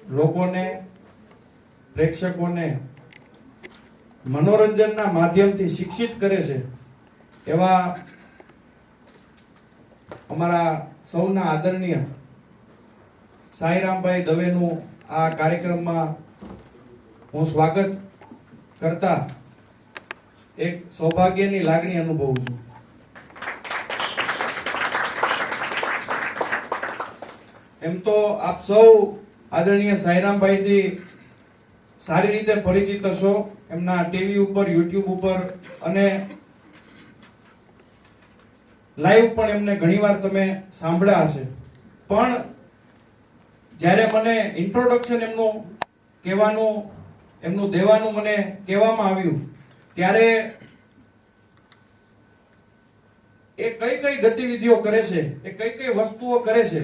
લોકોને, પ્રેક્ષકોને મનોરંજનના માધ્યમથી શિક્ષિત કરે છે એવા અમારા સૌના આદરણીય સાંઈરામભાઈ દવેનું આ કાર્યક્રમમાં હું સ્વાગત કરતા એક સૌભાગ્યની લાગણી અનુભવું છું. એમ તો આપ સૌ આદરણીય સાંઈરામભાઈજી સારી રીતે પરિચિત હશો. એમના ટીવી ઉપર, યુટ્યુબ ઉપર અને લાઈવ પણ એમને ઘણીવાર તમે સાંભળ્યા હશે. પણ જ્યારે મને ઇન્ટ્રોડક્શન એમનું દેવાનું મને કહેવામાં આવ્યું ત્યારે એ કઈ કઈ ગતિવિધિઓ કરે છે, એ કઈ કઈ વસ્તુઓ કરે છે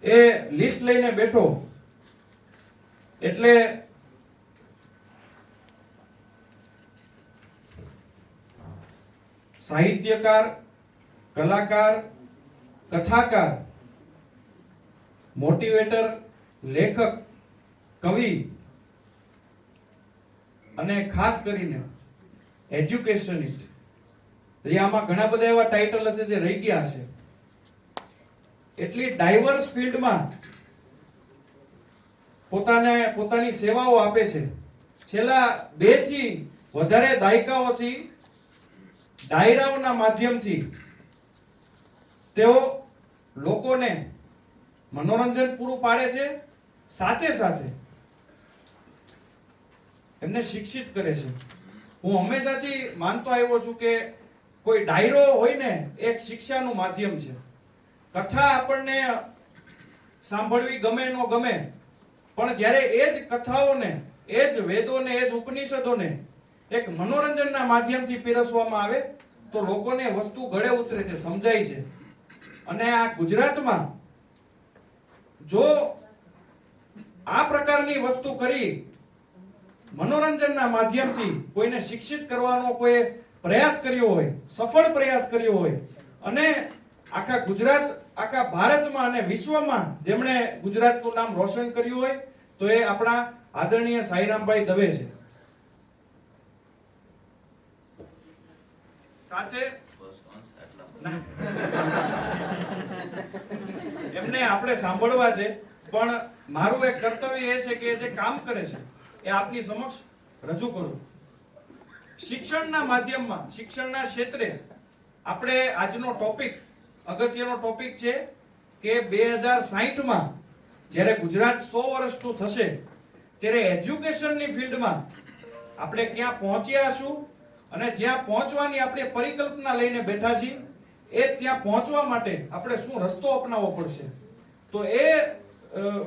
એ લિસ્ટ લઈને બેઠો. એટલે સાહિત્યકાર, કલાકાર, કથાકાર, મોટિવેટર, લેખક, કવિ અને ખાસ કરીને એજ્યુકેશનિસ્ટ. આમાં ઘણા બધા એવા ટાઇટલ હશે જે રહી ગયા હશે. એટલી ડાયવર્સ ફિલ્ડમાં પોતાની સેવાઓ આપે છે. છેલ્લા 2 થી વધારે દાયકાઓથી ડાયરાઓના માધ્યમથી તેઓ લોકોને મનોરંજન પૂરું પાડે છે, સાથે સાથે એમને શિક્ષિત કરે છે. હું હંમેશાથી માનતો આવ્યો છું કે કોઈ ડાયરો હોય ને એક શિક્ષાનું માધ્યમ છે. કથા આપણને સાંભળવી ગમે ન ગમે, પણ જ્યારે એ જ કથાઓને, એ જ વેદોને, એ જ ઉપનિષદોને એક મનોરંજનના માધ્યમથી પીરસવામાં આવે તો લોકોને વસ્તુ ગળે ઉતરે છે, સમજાય છે. અને આ ગુજરાતમાં જો આ પ્રકારની વસ્તુ કરી મનોરંજનના માધ્યમથી કોઈને શિક્ષિત કરવાનો કોઈ પ્રયાસ કર્યો હોય, સફળ પ્રયાસ કર્યો હોય અને આખા ગુજરાત, આખા ભારતમાં અને વિશ્વમાં જેમણે ગુજરાતનું નામ રોશન કર્યું હોય તો એ આપણા આદરણીય સાંઈરામભાઈ દવે છે. સાથે એમને આપણે સાંભળવા છે, પણ મારું એક કર્તવ્ય એ છે કે જે કામ કરે છે એ આપની સમક્ષ રજૂ કરું. શિક્ષણના માધ્યમમાં, શિક્ષણના ક્ષેત્રે આપણે આજનો ટોપિક, અગત્યનો ટોપિક છે કે 2060માં જ્યારે ગુજરાત 100 વર્ષનું થશે ત્યારે એજ્યુકેશનની ફિલ્ડમાં આપણે ક્યાં પહોંચ્યા હશું અને જ્યાં પહોંચવાની આપણે પરિકલ્પના લઈને બેઠા છીએ એ ત્યાં પહોંચવા માટે આપણે શું રસ્તો અપનાવવો પડશે. તો એ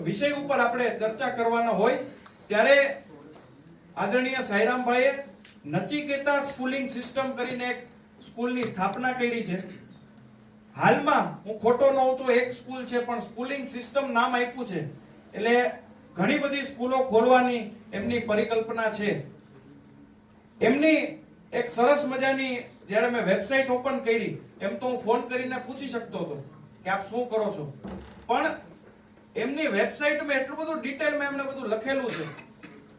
વિષય ઉપર આપણે ચર્ચા કરવાના હોય ત્યારે આદરણીય સાંઈરામભાઈએ નચિકેતા સ્કૂલિંગ સિસ્ટમ કરીને એક સ્કૂલની સ્થાપના કરી છે. હાલમાં હું ખોટો ન હોઉં તો એક સ્કૂલ છે, પણ સ્કૂલિંગ સિસ્ટમ નામ આપ્યું છે. એટલે ઘણી બધી સ્કૂલો ખોલવાની એમની પરિકલ્પના છે. એમની એક સરસ મજાની જ્યારે મેં વેબસાઇટ ઓપન કરી, એમ તો હું ફોન કરીને પૂછી શકતો હતો કે આપ શું કરો છો, પણ એમની વેબસાઇટમાં એટલું બધું ડિટેલમાં એમને બધું લખેલું છે.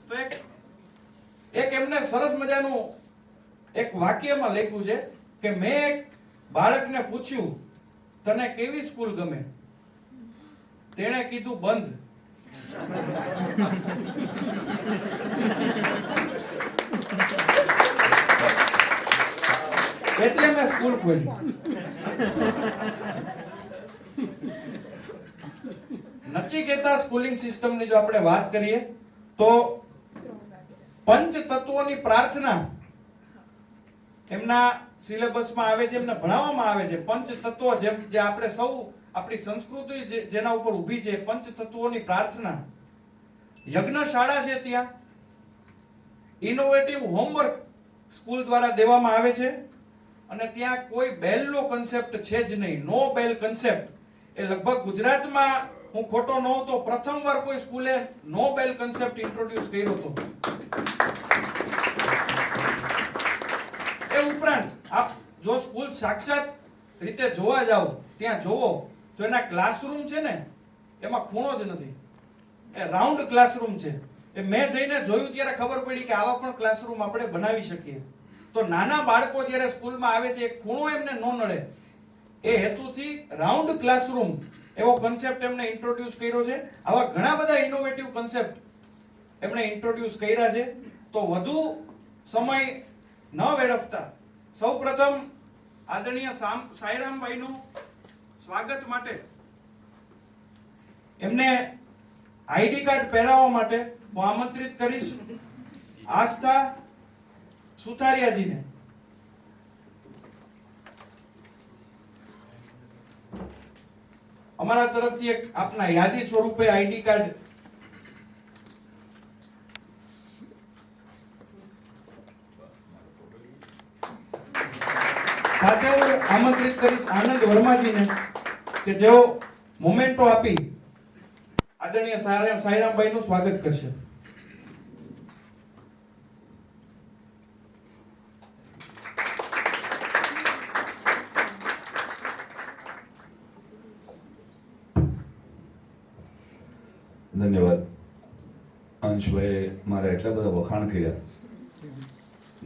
તો એક એમને સરસ મજાનું એક વાક્યમાં લખ્યું છે કે મેં એક બાળકને પૂછ્યું તને કેવી સ્કૂલ ગમે? તેણે કીધું બંધ. એટલે મેં સ્કૂલ ખોલી. નચિકેતા સ્કૂલિંગ સિસ્ટમની જો આપણે વાત કરીએ તો પંચ તત્વોની પ્રાર્થના એમના સિલેબસમાં આવે છે, એમને ભણાવવામાં આવે છે. પંચ તત્વો જે આપણે સૌ, આપણી સંસ્કૃતિ જેના ઉપર ઊભી છે, પંચ તત્વોની પ્રાર્થના. યજ્ઞશાળા છે, ત્યાં ઇનોવેટિવ હોમવર્ક સ્કૂલ દ્વારા દેવામાં આવે છે અને ત્યાં કોઈ બેલનો કન્સેપ્ટ છે જ નહીં. નો બેલ કન્સેપ્ટ એ લગભગ ગુજરાતમાં, હું ખોટો ન હોઉં તો પ્રથમવાર કોઈ સ્કૂલે નો બેલ કન્સેપ્ટ ઇન્ટ્રોડ્યુસ કર્યો હતો. એ ઉપરાંત આપ જો સ્કૂલ સાક્ષાત રીતે જોવા જાઓ, ત્યાં જોવો તો એના ક્લાસરૂમ છે ને એમાં ખૂણો જ નથી. એ રાઉન્ડ ક્લાસરૂમ છે. એ મેં જઈને જોયું ત્યારે ખબર પડી કે આવા પણ ક્લાસરૂમ આપણે બનાવી શકીએ. તો નાના બાળકો જ્યારે સ્કૂલમાં આવે છે એક ખૂણો એમને ન નડે એ હેતુથી રાઉન્ડ ક્લાસરૂમ એવો કન્સેપ્ટ એમને ઇન્ટ્રોડ્યુસ કર્યો છે. આવા ઘણા બધા ઇનોવેટિવ કન્સેપ્ટ એમણે ઇન્ટ્રોડ્યુસ કર્યા છે. તો વધુ સમય ન વેડફતા સૌપ્રથમ આદરણીય સાયરામભાઈનું સ્વાગત માટે એમને આઈડી કાર્ડ પહેરાવવા માટે હું આમંત્રિત કરીશ આસ્થા સુથારિયાજીને. અમારા તરફથી એક આપના યાદી સ્વરૂપે આઈડી કાર્ડ સાથે હું આમંત્રિત કરીશ આનંદ વર્માજીને કે જેઓ મોમેન્ટો આપી આદરણીય સાયરામભાઈનું સ્વાગત કરશે. ધન્યવાદ. અંશભાઈ મારા એટલા બધા વખાણ કર્યા,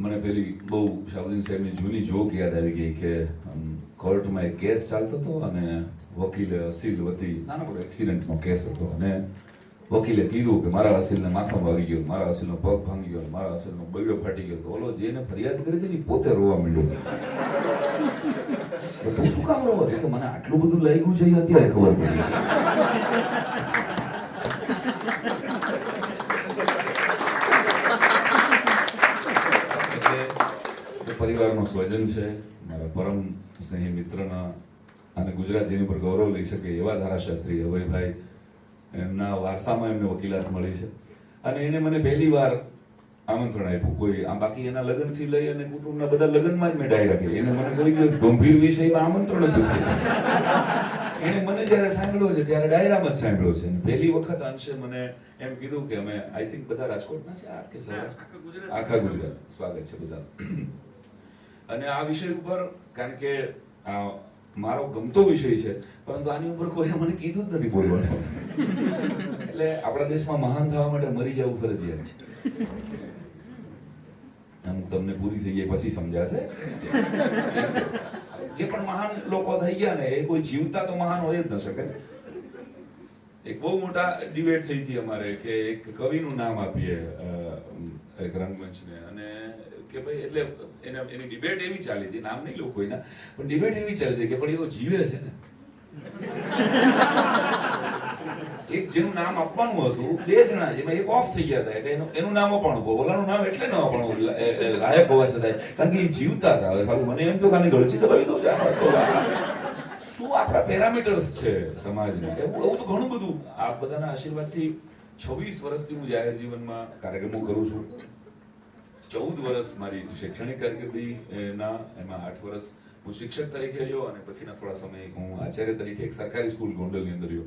મને પેલી બહુ શાહબુદ્દીન સાહેબની જૂની જોક યાદ આવી ગઈ કે કોર્ટમાં એક કેસ ચાલતો હતો અને વકીલે અસીલ વતી નાનકડો એક્સિડન્ટનો કેસ હતો અને વકીલે કીધું કે મારા અસીલને માથામાં વાગી ગયો, મારા અસીલનો પગ ભાંગી ગયો, મારા અસીલનો બૈડો ફાટી ગયો. તો ઓલો જેને ફરિયાદ કરી હતી ને પોતે રોવા માંડ્યો. તું શું કામ રોવા? કે મને આટલું બધું લાગ્યું છે અત્યારે ખબર પડી છે. પરિવારનો સ્વજન છે, મારા પરમ સ્નેહી મિત્રના અને ગુજરાત જેની પર ગૌરવ લઈ શકે એવા ધારાશાસ્ત્રી અભયભાઈ, એમના વારસામાં એમને વકીલાત મળી છે અને એને મને પહેલી વાર આમંત્રણ આપ્યું. કોઈ આમ બાકી એના લગ્નથી લઈ અને કુટુંબના બધા લગ્નમાં જ મેં ડાયરા કરી. એને મને કોઈ દિવસ ગંભીર વિષયમાં આમંત્રણ નથી છે. એને મને જ્યારે સાંભળ્યો છે ત્યારે ડાયરામાં જ સાંભળ્યો છે. પહેલી વખત અંશે મને એમ કીધું કે અમે આઈ થિંક બધા રાજકોટના છે આ કે સૌરાષ્ટ્ર, આખા ગુજરાત સ્વાગત છે બધા. અને આ વિષય ઉપર કારણ કે મારો ગમતો વિષય છે પરંતુ આની ઉપર કોઈ મને કીધું જ નથી બોલવાનું. એટલે આપણા દેશમાં મહાન થવા માટે મરી જવું ફરજિયાત છે. અમુક તમને પૂરી થઈ જાય પછી સમજાશે. જે પણ મહાન લોકો થઈ ગયા ને એ કોઈ જીવતા તો મહાન હોય જ ન શકે. એક બહુ મોટા ડિબેટ થઈ હતી અમારે કે એક કવિનું નામ આપીએ એક રંગમંચને, અને કે ભાઈ એટલે એની ડિબેટ એવી ચાલી હતી, નામ નહીં લઉં કોઈના, પણ ડિબેટ એવી ચાલી હતી કે પણ એ તો જીવે છે ને. એક જેનું નામ આપવાનું હતું બે જણા, જેમાં એક ઓફ થઈ ગયા હતા એટલે એનું નામ અપાણું, ઓલાનું નામ એટલે ન અપાણું લાયક હોવા છતાંય, કારણ કે એ જીવતા હતા. હવે સારું મને એમ તો ખાલી ગળચી દબાવી દઉં શું આપણા પેરામીટર્સ છે સમાજના, એવું તો ઘણું બધું. આ બધાના આશીર્વાદથી 26 વર્ષથી હું જાહેર જીવનમાં કાર્યક્રમો કરું છું. 14 વર્ષ મારી શૈક્ષણિક કારકિર્દી ના, એમાં 8 વર્ષ હું શિક્ષક તરીકે રહ્યો અને પછીના થોડા સમય હું આચાર્ય તરીકે એક સરકારી સ્કૂલ ગોંડલની અંદર રહ્યો.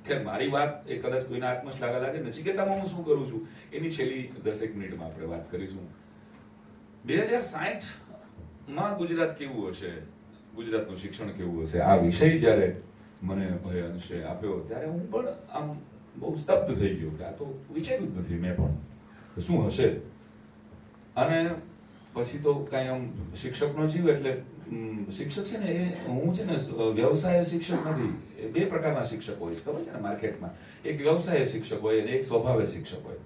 ખેર મારી વાત એ કદાચ કોઈના આત્મશ્લાઘા લાગે, નચિકેતામાં હું શું કરું છું એની છેલ્લી 10 મિનિટમાં આપણે વાત કરીશું. 2060માં ગુજરાત કેવું હશે, ગુજરાતનું શિક્ષણ કેવું હશે, આ વિષય જ્યારે મને ભાઈ અંશે આપ્યો ત્યારે હું પણ આમ બહુ સ્તબ્ધ થઈ ગયો કે આ તો વિચાર્યું જ નથી મેં પણ શું હશે. અને પછી તો કાંઈ આમ શિક્ષકનો જીવ એટલે શિક્ષક છે ને એ હું છે ને વ્યવસાય શિક્ષક નથી. બે પ્રકારના શિક્ષક હોય છે ખબર છે ને માર્કેટમાં, એક વ્યવસાય શિક્ષક હોય અને એક સ્વભાવે શિક્ષક હોય.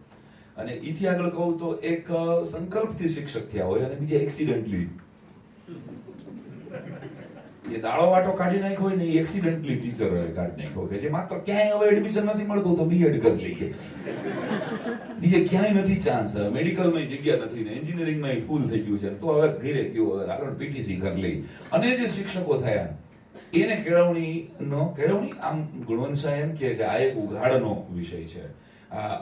અને ઈથી આગળ કહું તો એક સંકલ્પથી શિક્ષક થયા હોય અને બીજા એક્સિડન્ટલી. એ દાળો વાટો કાઢી નાખ્યો હોય ને એ એક્સિડન્ટલી ટીચર કાઢી નાખ્યો કે જે માત્ર ક્યાંય હવે એડમિશન નથી મળતું તો બીએડ કરી લઈએ, બીજે ક્યાંય નથી ચાન્સ, મેડિકલમાં જગ્યા નથી ને એન્જિનિયરિંગમાં ફૂલ થઈ ગયું છે તો હવે ઘરે ગયો હવે આગળ પીટીસી કરી લઈ. અને જે શિક્ષકો થયા એને કેળવણી આમ ગુણવંત સાહેબ એમ કે આ એક ઉઘાડનો વિષય છે.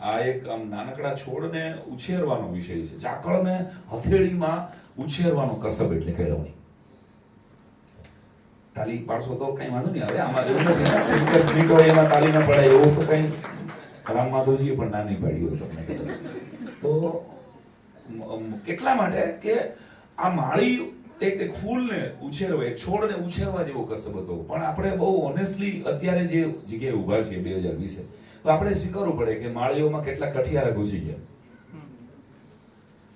આ એક આમ નાનકડા છોડને ઉછેરવાનો વિષય છે, ઝાકળને હથેળીમાં ઉછેરવાનો કસબ એટલે કેળવણી. તાલી પાડશો તો કઈ વાંધો નહીં. હવે આમાં એવું નથી એમાં તાલી ના પડાય એવું તો કઈ રામ માધવજીએ પણ ના નહીં પાડી હોય તમને કદાચ. તો કેટલા માટે કે આ માળી એક ફૂલને ઉછેરવા, એક છોડને ઉછેરવા જેવો કસબ હતો. પણ આપણે બહુ ઓનેસ્ટલી અત્યારે જે જગ્યાએ ઊભા છીએ 2020 તો આપણે સ્વીકારવું પડે કે માળીઓમાં કેટલા કઠિયારા ઘૂસી ગયા.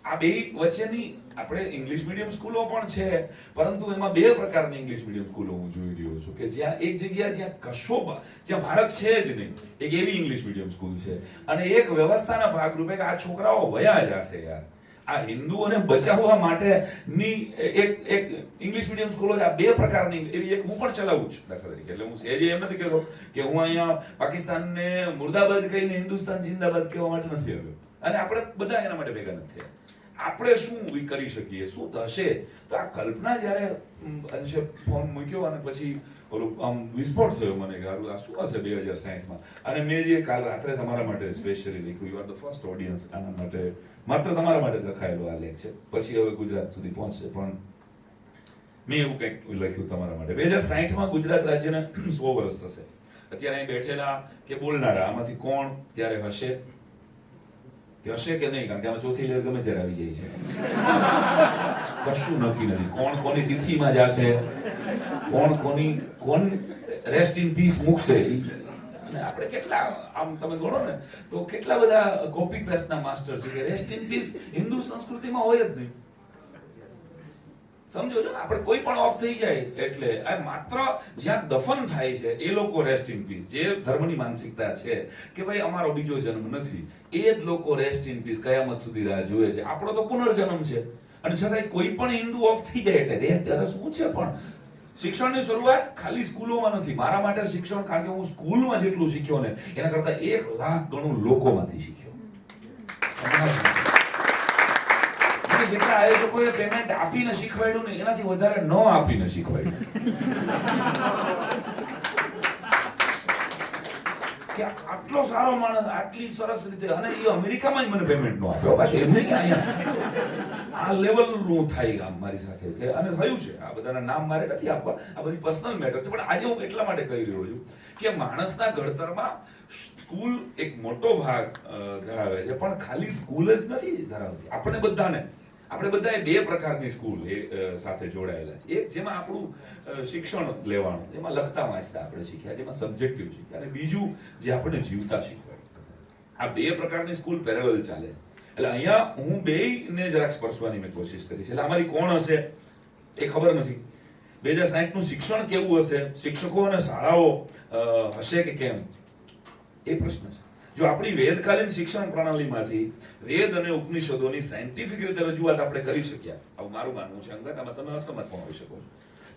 આ બે વચ્ચેની આપણે ઇંગ્લિશ મીડિયમ સ્કૂલો પણ છે, પરંતુ એમાં બે પ્રકારની ઇંગ્લિશ મીડિયમ સ્કૂલો હું જોઈ રહ્યો છું કે જ્યાં એક જગ્યા જ્યાં જ્યાં ભારત છે જ નહીં, એક એવી ઇંગ્લિશ મીડિયમ સ્કૂલ છે, અને એક વ્યવસ્થાના ભાગરૂપે કે આ છોકરાઓ વયા જશે યાર, આ હિન્દુઓને બચાવવા માટેની એક ઇંગ્લિશ મીડિયમ સ્કૂલો છે. આ બે પ્રકારની એવી એક હું પણ ચલાવું છું દાખલા તરીકે. એટલે હું સહેજે એમ નથી કહેતો કે હું અહીંયા પાકિસ્તાનને મુર્દાબાદ કહીને હિન્દુસ્તાન જિંદાબાદ કહેવા માટે નથી આવ્યો, અને આપણે બધા એના માટે ભેગા નથી થયા. આપણે શું કરી શકીએ, શું થશે, તો આ કલ્પના જ્યારે અંશે ફોન મૂક્યો અને પછી ઓલું આમ વિસ્ફોટ થયો મને કે આ શું હશે 2060માં. અને મેં જે કાલ રાત્રે તમારા માટે સ્પેશિયલી લખ્યું, you are the first audience, આના માટે માત્ર તમારા માટે લખાયેલો આ લેખ છે, પછી હવે ગુજરાત સુધી પહોંચશે, પણ મેં એવું કંઈક લખ્યું તમારા માટે. 2060માં ગુજરાત રાજ્યને 100 વર્ષ થશે. અત્યારે અહીં બેઠેલા કે બોલનારા આમાંથી કોણ ત્યારે હશે કે નહીં, કારણ કે આમાં ચોથી લહેર ગમે ત્યારે આવી જાય છે, કશું નક્કી નથી. કોણ કોની તિથિમાં જશે, કોણ રેસ્ટ ઇન પીસ મૂકશે, અને આપણે કેટલા આમ તમે ગણો ને તો કેટલા બધા કોપી પેસ્ટના માસ્ટર છે કે રેસ્ટ ઇન પીસ હિન્દુ સંસ્કૃતિમાં હોય જ નહીં. સમજો છો, આપણે કોઈ પણ ઓફ થઈ જાય એટલે આ માત્ર જ્યાં દફન થાય છે એ લોકો રેસ્ટ ઇન પીસ, જે ધર્મની માનસિકતા છે કે ભાઈ અમારો બીજો જન્મ નથી, એ જ લોકો રેસ્ટ ઇન પીસ કયામત સુધી રાહ જુએ છે. આપણો તો પુનર્જન્મ છે, અને છતાંય કોઈ પણ હિન્દુ ઓફ થઈ જાય એટલે રેસ્ટ શું છે. પણ શિક્ષણની શરૂઆત ખાલી સ્કૂલોમાં નથી. મારા માટે શિક્ષણ, કારણ કે હું સ્કૂલમાં જેટલું શીખ્યો ને એના કરતા 1 લાખ ગણું લોકોમાંથી શીખ્યો. જેટલા આયોજકોએ પેમેન્ટ આપીને શીખવાડ્યું ને એનાથી વધારે ન આપીને શીખવાડ્યું. કે આટલો સારો માણસ આટલી સરસ રીતે, અને એ અમેરિકામાં મને પેમેન્ટ નો આપ્યો, પાછું એમ નહીં કે અહીંયા આ લેવલનું થાય કામ મારી સાથે, કે અને થયું છે. આ બધાના નામ મારે નથી આપવા, આ બધી પર્સનલ મેટર છે, પણ આજે હું એટલા માટે કહી રહ્યો છું કે માણસના ઘડતરમાં સ્કૂલ એક મોટો ભાગ ધરાવે છે, પણ ખાલી સ્કૂલ જ નથી ધરાવતી. આપણે બધાએ બે પ્રકારની સ્કૂલ સાથે જોડાયેલા છે. એક જેમાં આપણું શિક્ષણ લેવાનું, એમાં લખતા વાંચતા આપણે શીખ્યા, જેમાં સબ્જેક્ટિવ શીખ્યા, અને બીજું જે આપણે જીવતા શીખવાય. આ બે પ્રકારની સ્કૂલ પેરેલલ ચાલે છે. એટલે અહીંયા હું બેયને જરાક સ્પર્શવાની મેં કોશિશ કરી છે. એટલે અમારી કોણ હશે એ ખબર નથી. 2060નું શિક્ષણ કેવું હશે, શિક્ષકો અને શાળાઓ હશે કે કેમ, એ પ્રશ્ન છે. જો આપણી વેદકાલીન શિક્ષણ પ્રણાલીમાંથી વેદ અને ઉપનિષદોની સાયન્ટિફિક રીતે રજૂઆત આપણે કરી શક્યા, આવું મારું માનવું છે. અંગત આમાં તમે અસમત પણ હોઈ શકો,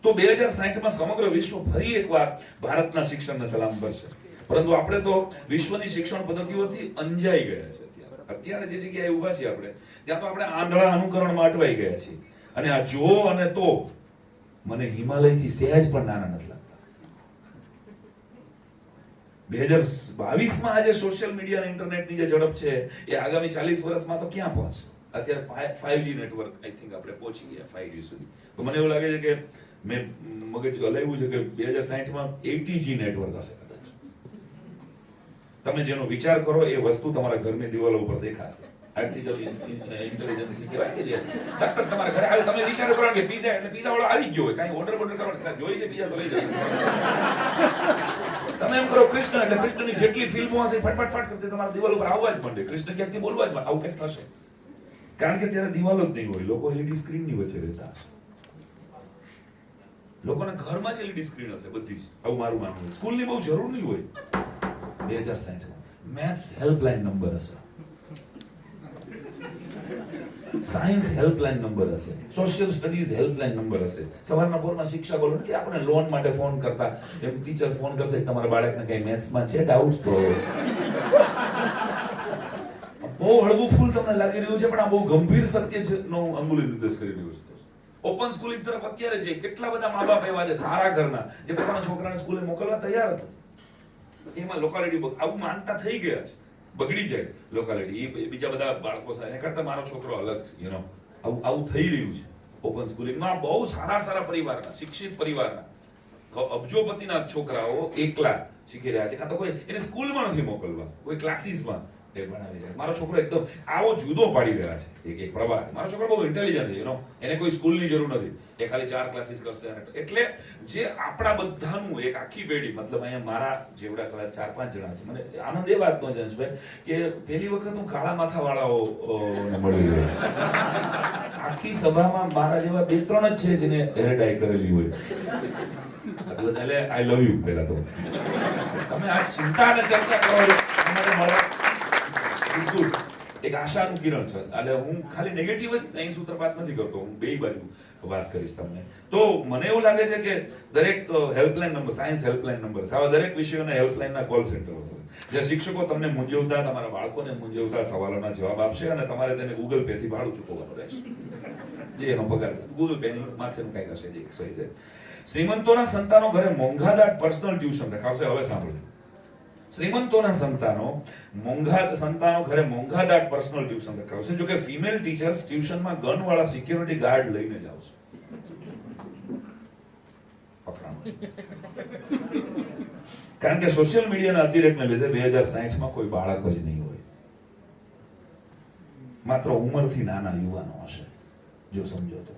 તો 2060માં સમગ્ર વિશ્વ ફરી એકવાર ભારતના શિક્ષણને સલામ કરશે. પરંતુ આપણે તો વિશ્વની શિક્ષણ પદ્ધતિઓથી અંજાઈ ગયા છે. અત્યારે જે જગ્યાએ ઊભા છીએ આપણે, ત્યાં તો આપણે આંધળા અનુકરણમાં અટવાઈ ગયા છીએ. અને આ જો અને તો મને હિમાલયથી સહેજ પણ નાના નથી લાગતા. 2022માં આજે સોશિયલ મીડિયા અને ઇન્ટરનેટની જે ઝડપ છે એ આગામી 40 વર્ષમાં તો ક્યાં પહોંચશે. અત્યારે 5G નેટવર્ક આઈ થિંક આપણે પહોંચી ગયા 5G સુધી. તો મને એવું લાગે છે કે મેં મગજ હલાવ્યું છે કે 2060માં 80G નેટવર્ક હશે કદાચ. તમે જેનો વિચાર કરો એ વસ્તુ તમારા ઘરની દિવાલો ઉપર દેખાશે. આર્ટિફિશિયલ ઇન્ટેલિજન્સ કહેવાય કે જે તક તમારા ઘરે આવે, તમે વિચાર કરો કે પીઝા એટલે પીઝા વાળો આવી ગયો હોય, કાંઈ ઓર્ડર કરો સર જોઈ છે પીઝા તો લઈ જશે. તમે એમ કરો કૃષ્ણ એટલે કૃષ્ણની જેટલી ફિલ્મો હશે ફટફટ કરતી તમારા દિવાલ ઉપર આવવા જ માંડે, કૃષ્ણ ક્યાંકથી બોલવા જ માંડે. આવું કંઈક થશે, કારણ કે ત્યારે દિવાલો જ નહીં હોય, લોકો એલઈડી સ્ક્રીનની વચ્ચે રહેતા હશે. લોકોના ઘરમાં જ એલઈડી સ્ક્રીન હશે બધી જ. આવું મારું માનવું. સ્કૂલની બહુ જરૂર નહીં હોય. 2060માં મેથ્સ હેલ્પલાઇન નંબર હશે, સાયન્સ હેલ્પલાઇન નંબર હશે, સોશિયલ સ્ટડીઝ હેલ્પલાઇન નંબર હશે. સવારના પોરમાં શિક્ષકો નથી આપણે લોન માટે ફોન કરતા, એમ ટીચર ફોન કરશે તમારા બાળકને કઈ મેથ્સમાં છે ડાઉટ્સ, તો બહુ હળવું ફૂલ તમને લાગી રહ્યું છે, પણ આ બહુ ગંભીર સત્ય છે નો અંગુલી નિર્દેશ કરી રહ્યું છે. ઓપન સ્કૂલિંગ તરફ અત્યારે છે. કેટલા બધા મા બાપ એવા છે સારા ઘરના જે પોતાના છોકરાને સ્કૂલે મોકલવા તૈયાર હતા, એમાં લોકાલિટી આવું માનતા થઈ ગયા છે, બગડી જાય લોકાલિટી. એ બીજા બધા બાળકો સાથે કરતા મારો છોકરો અલગ છે, આવું થઈ રહ્યું છે. ઓપન સ્કૂલિંગમાં બહુ સારા પરિવારના, શિક્ષિત પરિવારના અબજોપતિના છોકરાઓ એકલા શીખી રહ્યા છે, કાં તો કોઈ એને સ્કૂલમાં નથી મોકલવા, કોઈ ક્લાસીસમાં એ ભણાવી રહ્યા. મારો છોકરો એકદમ આવો જુદો પાડી રહ્યા છે એક પ્રવાહ. મારો છોકરો બહુ ઇન્ટેલિજન્ટ છે, એને કોઈ સ્કૂલની જરૂર નથી, એ ખાલી 4 ક્લાસીસ કરશે. એટલે જે આપણા બધાનું એક આખી પેઢી, મતલબ અહીંયા મારા જેવડા કદાચ 4-5 જણા છે. મને આનંદ એ વાતનો છે અંશભાઈ કે પહેલી વખત હું કાળા માથાવાળાઓને મળી રહ્યો છું. આખી સભામાં મારા જેવા 2-3 જ છે જેને હેર ડાય કરેલી હોય. એટલે આઈ લવ યુ. પહેલા તો તમે આ ચિંતા અને ચર્ચા કરો અમારે મળવા ઇઝ ગુડ. એક આશાનું કિરણ છે. એટલે હું ખાલી નેગેટિવ જ અહીં સૂત્રપાત નથી કરતો, હું બે બાજુ વાત કરીશ તમને. તો મને એવું લાગે છે કે દરેક helpline number, science helpline number, આવા દરેક વિષયોના હેલ્પલાઇનના કોલ સેન્ટરો છે, જે શિક્ષકો તમને મૂંઝવતા, તમારા બાળકોને મૂંઝવતા સવાલોના જવાબ આપશે અને તમારે તેને ગૂગલ પે થી ભાડું ચૂકવવાનું રહેશે. જે એનો પગાર ગૂગલ પે ની માથેનું કંઈક હશે જે XYZ. શ્રીમંતોના સંતાનો ઘરે મોંઘાદાટ પર્સનલ ટ્યુશન રખાવશે. હવે સાંભળજો, શ્રીમંતોના સંતાનો ઘરે મોંઘાદાટ પર્સનલ ટ્યુશન રખાવશે. જો કે ફિમેલ ટીચર્સ ટ્યુશનમાં ગન વાળા સિક્યુરિટી ગાર્ડ લઈને જ આવશે. કારણ કે સોશિયલ મીડિયાના અતિરેકને લીધે 2060 માં કોઈ બાળક જ નહીં હોય, માત્ર ઉંમરથી નાના યુવાનો હશે. જો સમજો તો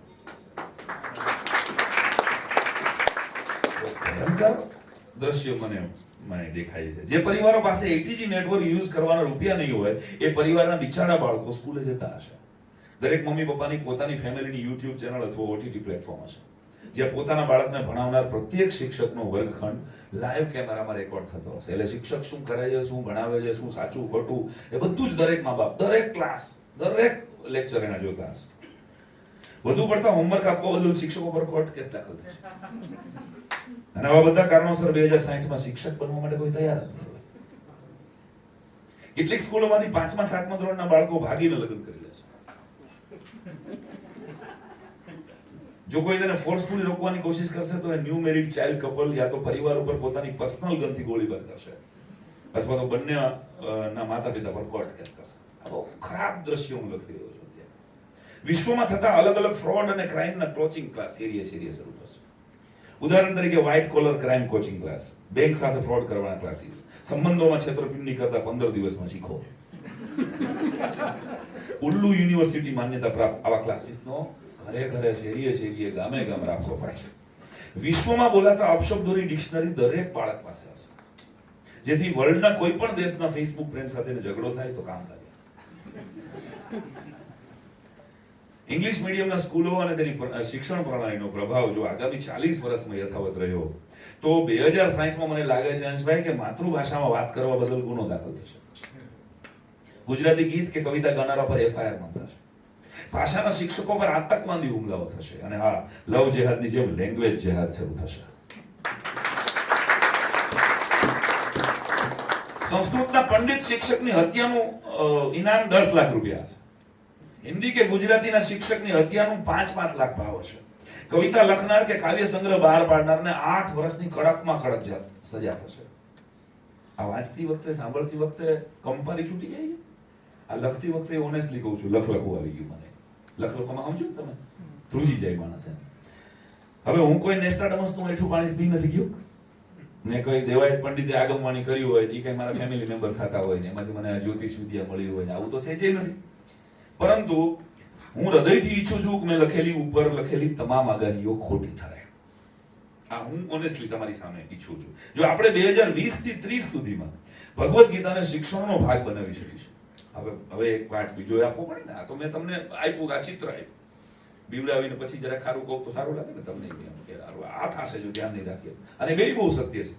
ભયંકર દ્રશ્ય મને દેખાય છે. જે પરિવારો પાસે ATG નેટવર્ક યુઝ કરવાના રૂપિયા નહીં હોય, એ પરિવારના બિચારા બાળકો સ્કૂલે જતા હશે. દરેક મમ્મી પપ્પાની પોતાની ફેમિલીની YouTube ચેનલ અથવા OTT પ્લેટફોર્મ હશે, જ્યાં પોતાના બાળકને ભણાવનાર પ્રત્યેક શિક્ષકનો વર્ગખંડ લાઈવ કેમેરામાં રેકોર્ડ થતો હશે. એટલે શિક્ષક શું કરે છે, શું ભણાવે છે, શું સાચું ખોટું, એ બધું જ દરેક મા બાપ, દરેક ક્લાસ, દરેક લેક્ચર એના જોતા હશે. વધુ પડતા હોમવર્ક આપવા બદલ શિક્ષકો પર કોર્ટ કેસ દાખલ થશે. અને આવા બધા કારણોસર 2060 માં શિક્ષક બનવા માટે કોઈ તૈયાર જ નહીં હોય. કેટલીક સ્કૂલોમાંથી 5મા 7મા ધોરણના બાળકો ભાગીને લગ્ન કરી લે છે. જો કોઈ તેને ફોર્સફુલી રોકવાની કોશિશ કરશે તો એ ન્યૂ મેરિડ ચાઇલ્ડ કપલ યા તો પરિવાર ઉપર પોતાની પર્સનલ ગનથી ગોળીબાર કરશે, અથવા તો બંને ના માતા પિતા પર કોર્ટ કેસ કરશે. આ બહુ ખરાબ દ્રશ્ય હું લખી રહ્યો છું. વિશ્વમાં થતા અલગ અલગ ફ્રોડ અને ક્રાઇમના કોચિંગ ક્લાસ શેરીએ શરૂ થશે. ઉદાહરણ તરીકે white caller crime coaching class, bank સાથે ફ્રોડ કરવાના ક્લાસીસ, સંબંધોમાં છેતરપિંડી કરતા 15 દિવસમાં શીખો. ઉલ્લુ યુનિવર્સિટી માન્યતા પ્રાપ્ત આવા ક્લાસીસનો ઘરે ઘરે શેરીએ ગામે ગામ રાફડો છે. વિશ્વમાં બોલાતા અપશબ્દોની ડિક્શનરી દરેક બાળક પાસે હશે, જેથી વર્લ્ડના કોઈ પણ દેશના ફેસબુક ફ્રેન્ડ સાથે ઝઘડો થાય તો કામ લાગે. ઇંગ્લિશ મીડિયમના સ્કૂલો અને તેની શિક્ષણ પ્રણાલીનો પ્રભાવ જો આગામી 40 વર્ષમાં યથાવત રહ્યો તો 2060માં મને લાગે છે અંશભાઈ કે માતૃભાષામાં વાત કરવા બદલ ગુનો દાખલ થશે. ગુજરાતી ગીત કે કવિતા ગાનારા પર FIR નોંધાશે. ભાષાના શિક્ષકો પર આતંકવાદી હુમલાઓ થશે. અને હા, લવ જેહાદની જેમ લેંગ્વેજ જેહાદ શરૂ થશે. સંસ્કૃતના પંડિત શિક્ષકની હત્યાનું ઇનામ 10 લાખ રૂપિયા છે. હિન્દી કે ગુજરાતીના શિક્ષકની હત્યાનું 5-5 લાખ ભાવ હશે. કવિતા લખનાર કે કાવ્ય સંગ્રહ બહાર પાડનારને 8 વર્ષની કડકમાં કડક સજા થશે. આ વાંચતી વખતે, સાંભળતી વખતે કંપારી છૂટી જાય છે. આ લખતી વખતે ઓનેસ્ટલી કહું છું, લખવું આવી ગયું મને. લખવામાં સમજો તમે, ધ્રુજી જાય માણસ. હવે હું કોઈ નેસ્ટાડમસનું એઠું પાણી પી નથી ગયો. મેં કોઈ દેવાયત પંડિતે આગમવાણી કરી હોય, એ કઈ મારા ફેમિલી મેમ્બર થતા હોય ને એમાંથી મને જ્યોતિષ વિદ્યા મળી હોય ને આવું તો સેજે નથી. પરંતુ હું હૃદયથી ઈચ્છું છું કે મેં લખેલી ઉપર લખેલી તમામ આગાહીઓ ખોટી થાય. આ હું ઓનેસ્ટલી તમારી સામે ઈચ્છું છું. જો આપણે 2020 થી 30 સુધીમાં ભગવદ ગીતાને શિક્ષણનો ભાગ બનાવી શકીશું. હવે એક પાઠ બીજો આપવો પડે ને. આ તો મેં તમને આપ્યું, આ ચિત્ર આપ્યું, બીવડાવીને પછી જરા ખારું કહું તો સારું લાગે ને તમને, કે આ થશે જો ધ્યાન નહીં રાખીએ. અને બે બહુ સત્ય છે.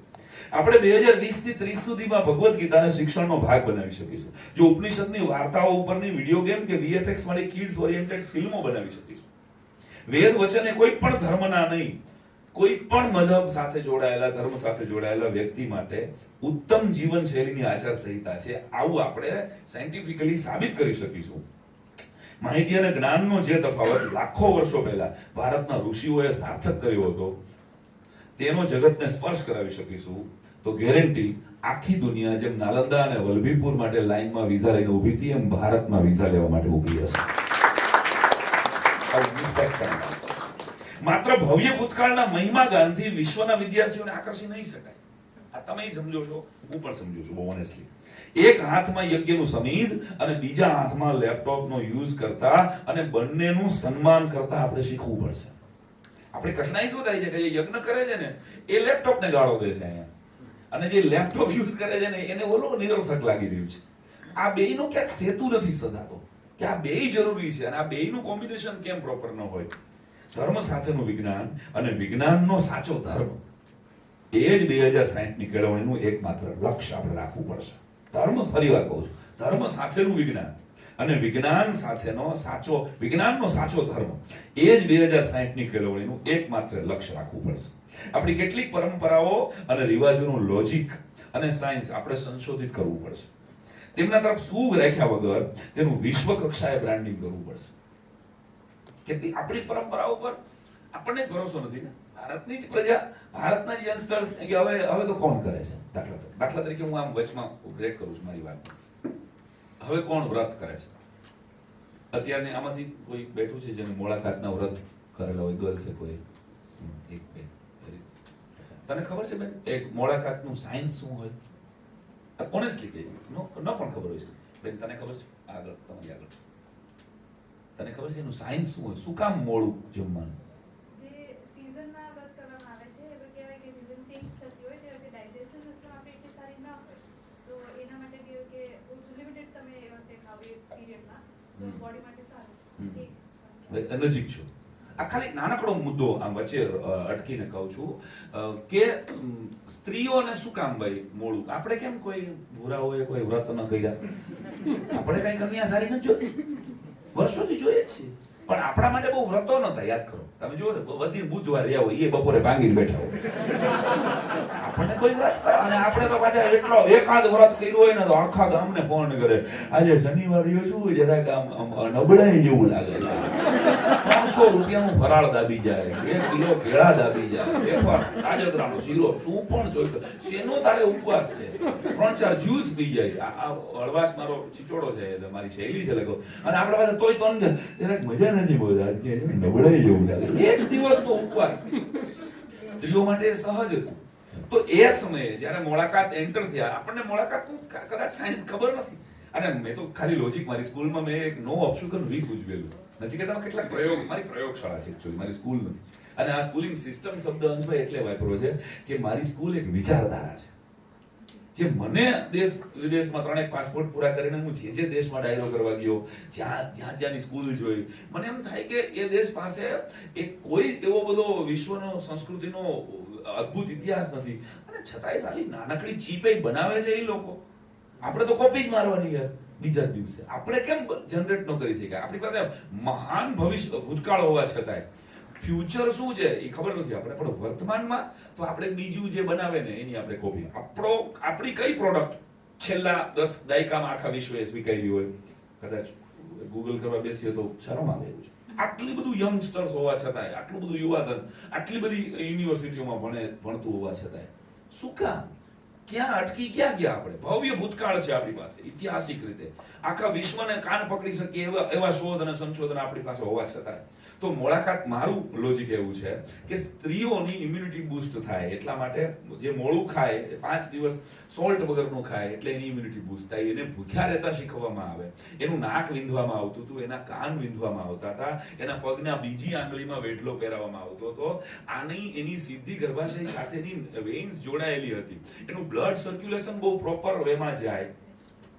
આપણે 2020 થી 30 સુધીમાં ભગવદ ગીતાને શિક્ષણનો ભાગ બનાવી શકીશું. જો ઉપનિષદની વાર્તાઓ ઉપરની વિડીયો ગેમ કે VFX વાળી કિડ્સ ઓરિએન્ટેડ ફિલ્મો બનાવી શકીશું. વેદ વચને કોઈ પણ ધર્મના નહીં, કોઈ પણ મذહબ સાથે જોડાયેલા, ધર્મ સાથે જોડાયેલા વ્યક્તિ માટે ઉત્તમ જીવન શૈલીની આચાર સંહિતા છે. આવું આપણે સાયન્ટિફિકલી સાબિત કરી શકીશું. માહિતી અને જ્ઞાનનો જે તફાવત લાખો વર્ષો પહેલા ભારતના ઋષિઓએ સાર્થક કર્યો હતો, તેનો જગતને સ્પર્શ કરાવી શકીશું. તો ગેરંટી આખી દુનિયા જેમ નાલંદા અને વલભીપુર માટે લાઈનમાં વિઝા લઈને ઊભી હતી, એમ ભારતમાં વિઝા લેવા માટે ઊભી હશે. માત્ર ભવ્ય ભૂતકાળના મહિમા ગાનથી વિશ્વના વિદ્યાર્થીઓને આકર્ષી નહીં શકાય. આ તમે સમજો છો, હું પણ સમજુ છું બહુ ઓનેસ્ટલી. એક હાથમાં યજ્ઞનું સમીધ અને બીજા હાથમાં લેપટોપનો યુઝ કરતા અને બંનેનું સન્માન કરતા આપણે શીખવું પડશે. આપણે કઠણાઈ શું થાય છે કે જે યજ્ઞ કરે છે ને એ લેપટોપને ગાળો દે છે અહીંયા, અને જે લેપટોપ યુઝ કરે છે ને એને ઓલો નિરર્થક લાગી રહ્યું છે. આ બેયનું ક્યાંક સેતુ નથી સદાતો કે આ બેય જરૂરી છે, અને આ બેયનું કોમ્બિનેશન કેમ પ્રોપર ન હોય. ધર્મ સાથેનું વિજ્ઞાન અને વિજ્ઞાનનો સાચો ધર્મ, એ જ 2060ની કેળવણીનું એકમાત્ર લક્ષ્ય આપણે રાખવું પડશે. ધર્મ, ફરીવાર કહું છું, ધર્મ સાથેનું વિજ્ઞાન અને વિજ્ઞાન સાથેનો સાચો, વિજ્ઞાનનો સાચો ધર્મ, એ જ 2060ની કેળવણીનું એકમાત્ર લક્ષ્ય રાખવું પડશે. આપણી કેટલીક પરંપરાઓ અને રિવાજોનું લોજિક અને સાયન્સ આપણે સંશોધિત કરવું પડશે. તેમના તરફ સૂગ રાખ્યા વગર તેનું વિશ્વ કક્ષાએ બ્રાન્ડિંગ કરવું પડશે. કે આપણી પરંપરાઓ પર આપણને ભરોસો નથી ને. ભારતની જ પ્રજા, ભારતના જ યંગસ્ટર્સ કે હવે તો કોણ કરે છે. દાખલા તરીકે હું આમ વચમાં બ્રેક કરું છું મારી વાત. હવે કોણ વ્રત કરે છે અત્યારની? આમાંથી કોઈ બેઠું છે જેને મોળાકાતના વ્રત કરેલા હોય? ગર્લ્સે કોઈ એક બે? તને ખબર છે બેન એક મોળાકાતનું સાયન્સ શું હોય? ઓનેસ્ટલી કે ન પણ ખબર હોય છે બેન, તને ખબર છે? આગળ તમારી આગળ તને ખબર છે એનું સાયન્સ શું હોય? શું કામ મોળું જમવાનું? નજીક છું. આ ખાલી નાનકડો મુદ્દો આમ વચ્ચે અટકીને કહું છું કે સ્ત્રીઓને શું કામ ભાઈ મોડું? આપણે કેમ કોઈ ભૂરાઓએ કોઈ વ્રત ન કર્યા? આપણે કઈ કન્યા સારી નથી જોતી, વર્ષોથી જોઈએ જ છીએ, પણ આપણા માટે બહુ વ્રતો નતા. યાદ કરો, તમે જુઓ ને બધી બુધવાર રહ્યા હોય એ બપોરે ભાંગીને બેઠા હોય. આપણને કોઈ વ્રત કરે, અને આપણે તો પાછા એટલો એકાદ વ્રત કર્યું હોય ને તો આખા ગામને ફોન કરે, આજે શનિવાર રહ્યો છું, જરાક આમ નબળાઈ જેવું લાગે છે. 300 રૂપિયાનું ફરાળ દાબી જાય, 1 કિલો કેળા દાબી જાય, એકવાર રાજગરાનો શીરો, શું પણ જોઈતો. શેનો તારે ઉપવાસ છે? 3-4 જ્યુસ પી જાય. આ હળવાશ મારો ચીચોડો છે, મારી શૈલી છે લગો. અને આપણે પાસે તોય તન જરાક મજા નથી બોલ, આજ કે નબળાઈ જેવું લાગે. એક દિવસનો ઉપવાસ સ્ત્રીઓ માટે સહજ હતું. તો એ સમયે જ્યારે મોળાકાત એન્ટર થયા, આપણને મોળાકાતનું કદાચ સાયન્સ ખબર નથી. અને મેં તો ખાલી લોજિક, મારી સ્કૂલમાં મેં એક નો ઓબ્સ્ટ્યુકલ વીક ઉજવેલું. નચિકેતામાં કેટલાક પ્રયોગ, મારી પ્રયોગશાળા છે એકચ્યુઅલી, મારી સ્કૂલ નથી. અને આ સ્કૂલિંગ સિસ્ટમ શબ્દ અંશભાઈ એટલે વાપરો છે કે મારી સ્કૂલ એક વિચારધારા છે જે મને દેશ વિદેશમાં 3 પાસપોર્ટ પૂરા કરીને હું જે દેશમાં ડાયરો કરવા ગયો, જ્યાંની સ્કૂલ જોઈ, મને એમ થાય કે એ દેશ પાસે એક કોઈ એવો બધો વિશ્વનો સંસ્કૃતિનો અદ્ભુત ઇતિહાસ નથી, અને છતાંય સાલી નાનકડી ચીપે બનાવે છે એ લોકો. આપણે તો કોપી જ મારવાની યાર બીજા દિવસે. આપણે કેમ જનરેટ ન કરી શકાય? આપણી પાસે મહાન ભવિષ્ય ભૂતકાળ હોવા છતાંય ફ્યુચર શું છે એ ખબર નથી આપણે. પણ વર્તમાનમાં તો આપણે બીજું જે બનાવે ને એની આપણે કોપી. આપણી કઈ પ્રોડક્ટ છેલ્લા 10 દાયકામાં આખા વિશ્વએ સ્વીકારી હોય? કદાચ ગૂગલ કરવા બેસીએ તો શરમ આવે એવું છે. આટલી બધું યંગસ્ટર્સ હોવા છતાંય, આટલું બધું યુવાધન, આટલી બધી યુનિવર્સિટીઓમાં ભણતું હોવા છતાંય શું કામ? ક્યાં અટકી ક્યાં ગયા આપણે? ભવ્ય ભૂતકાળ છે આપણી પાસે, ઐતિહાસિક રીતે આખા વિશ્વને કાન પકડી શકીએ એવા શોધ અને સંશોધન આપણી પાસે હોવા છતાં. તો મોળાકાત, મારું લોજિક એવું છે કે સ્ત્રીઓની ઇમ્યુનિટી બૂસ્ટ થાય એટલા માટે જે મોળું ખાય 5 દિવસ સોલ્ટ વગરનું ખાય એટલે એની ઇમ્યુનિટી બૂસ્ટ થાય. એને ભૂખ્યા રહેતા શીખવવામાં આવે, એનું નાક વીંધવામાં આવતું હતું, એના કાન વીંધવામાં આવતા હતા, એના પગના બીજી આંગળીમાં વેઢલો પહેરાવવામાં આવતો હતો. એની સીધી ગર્ભાશય સાથેની વેઇન્સ જોડાયેલી હતી, એનું બ્લડ સર્ક્યુલેશન બહુ પ્રોપર વેમાં જાય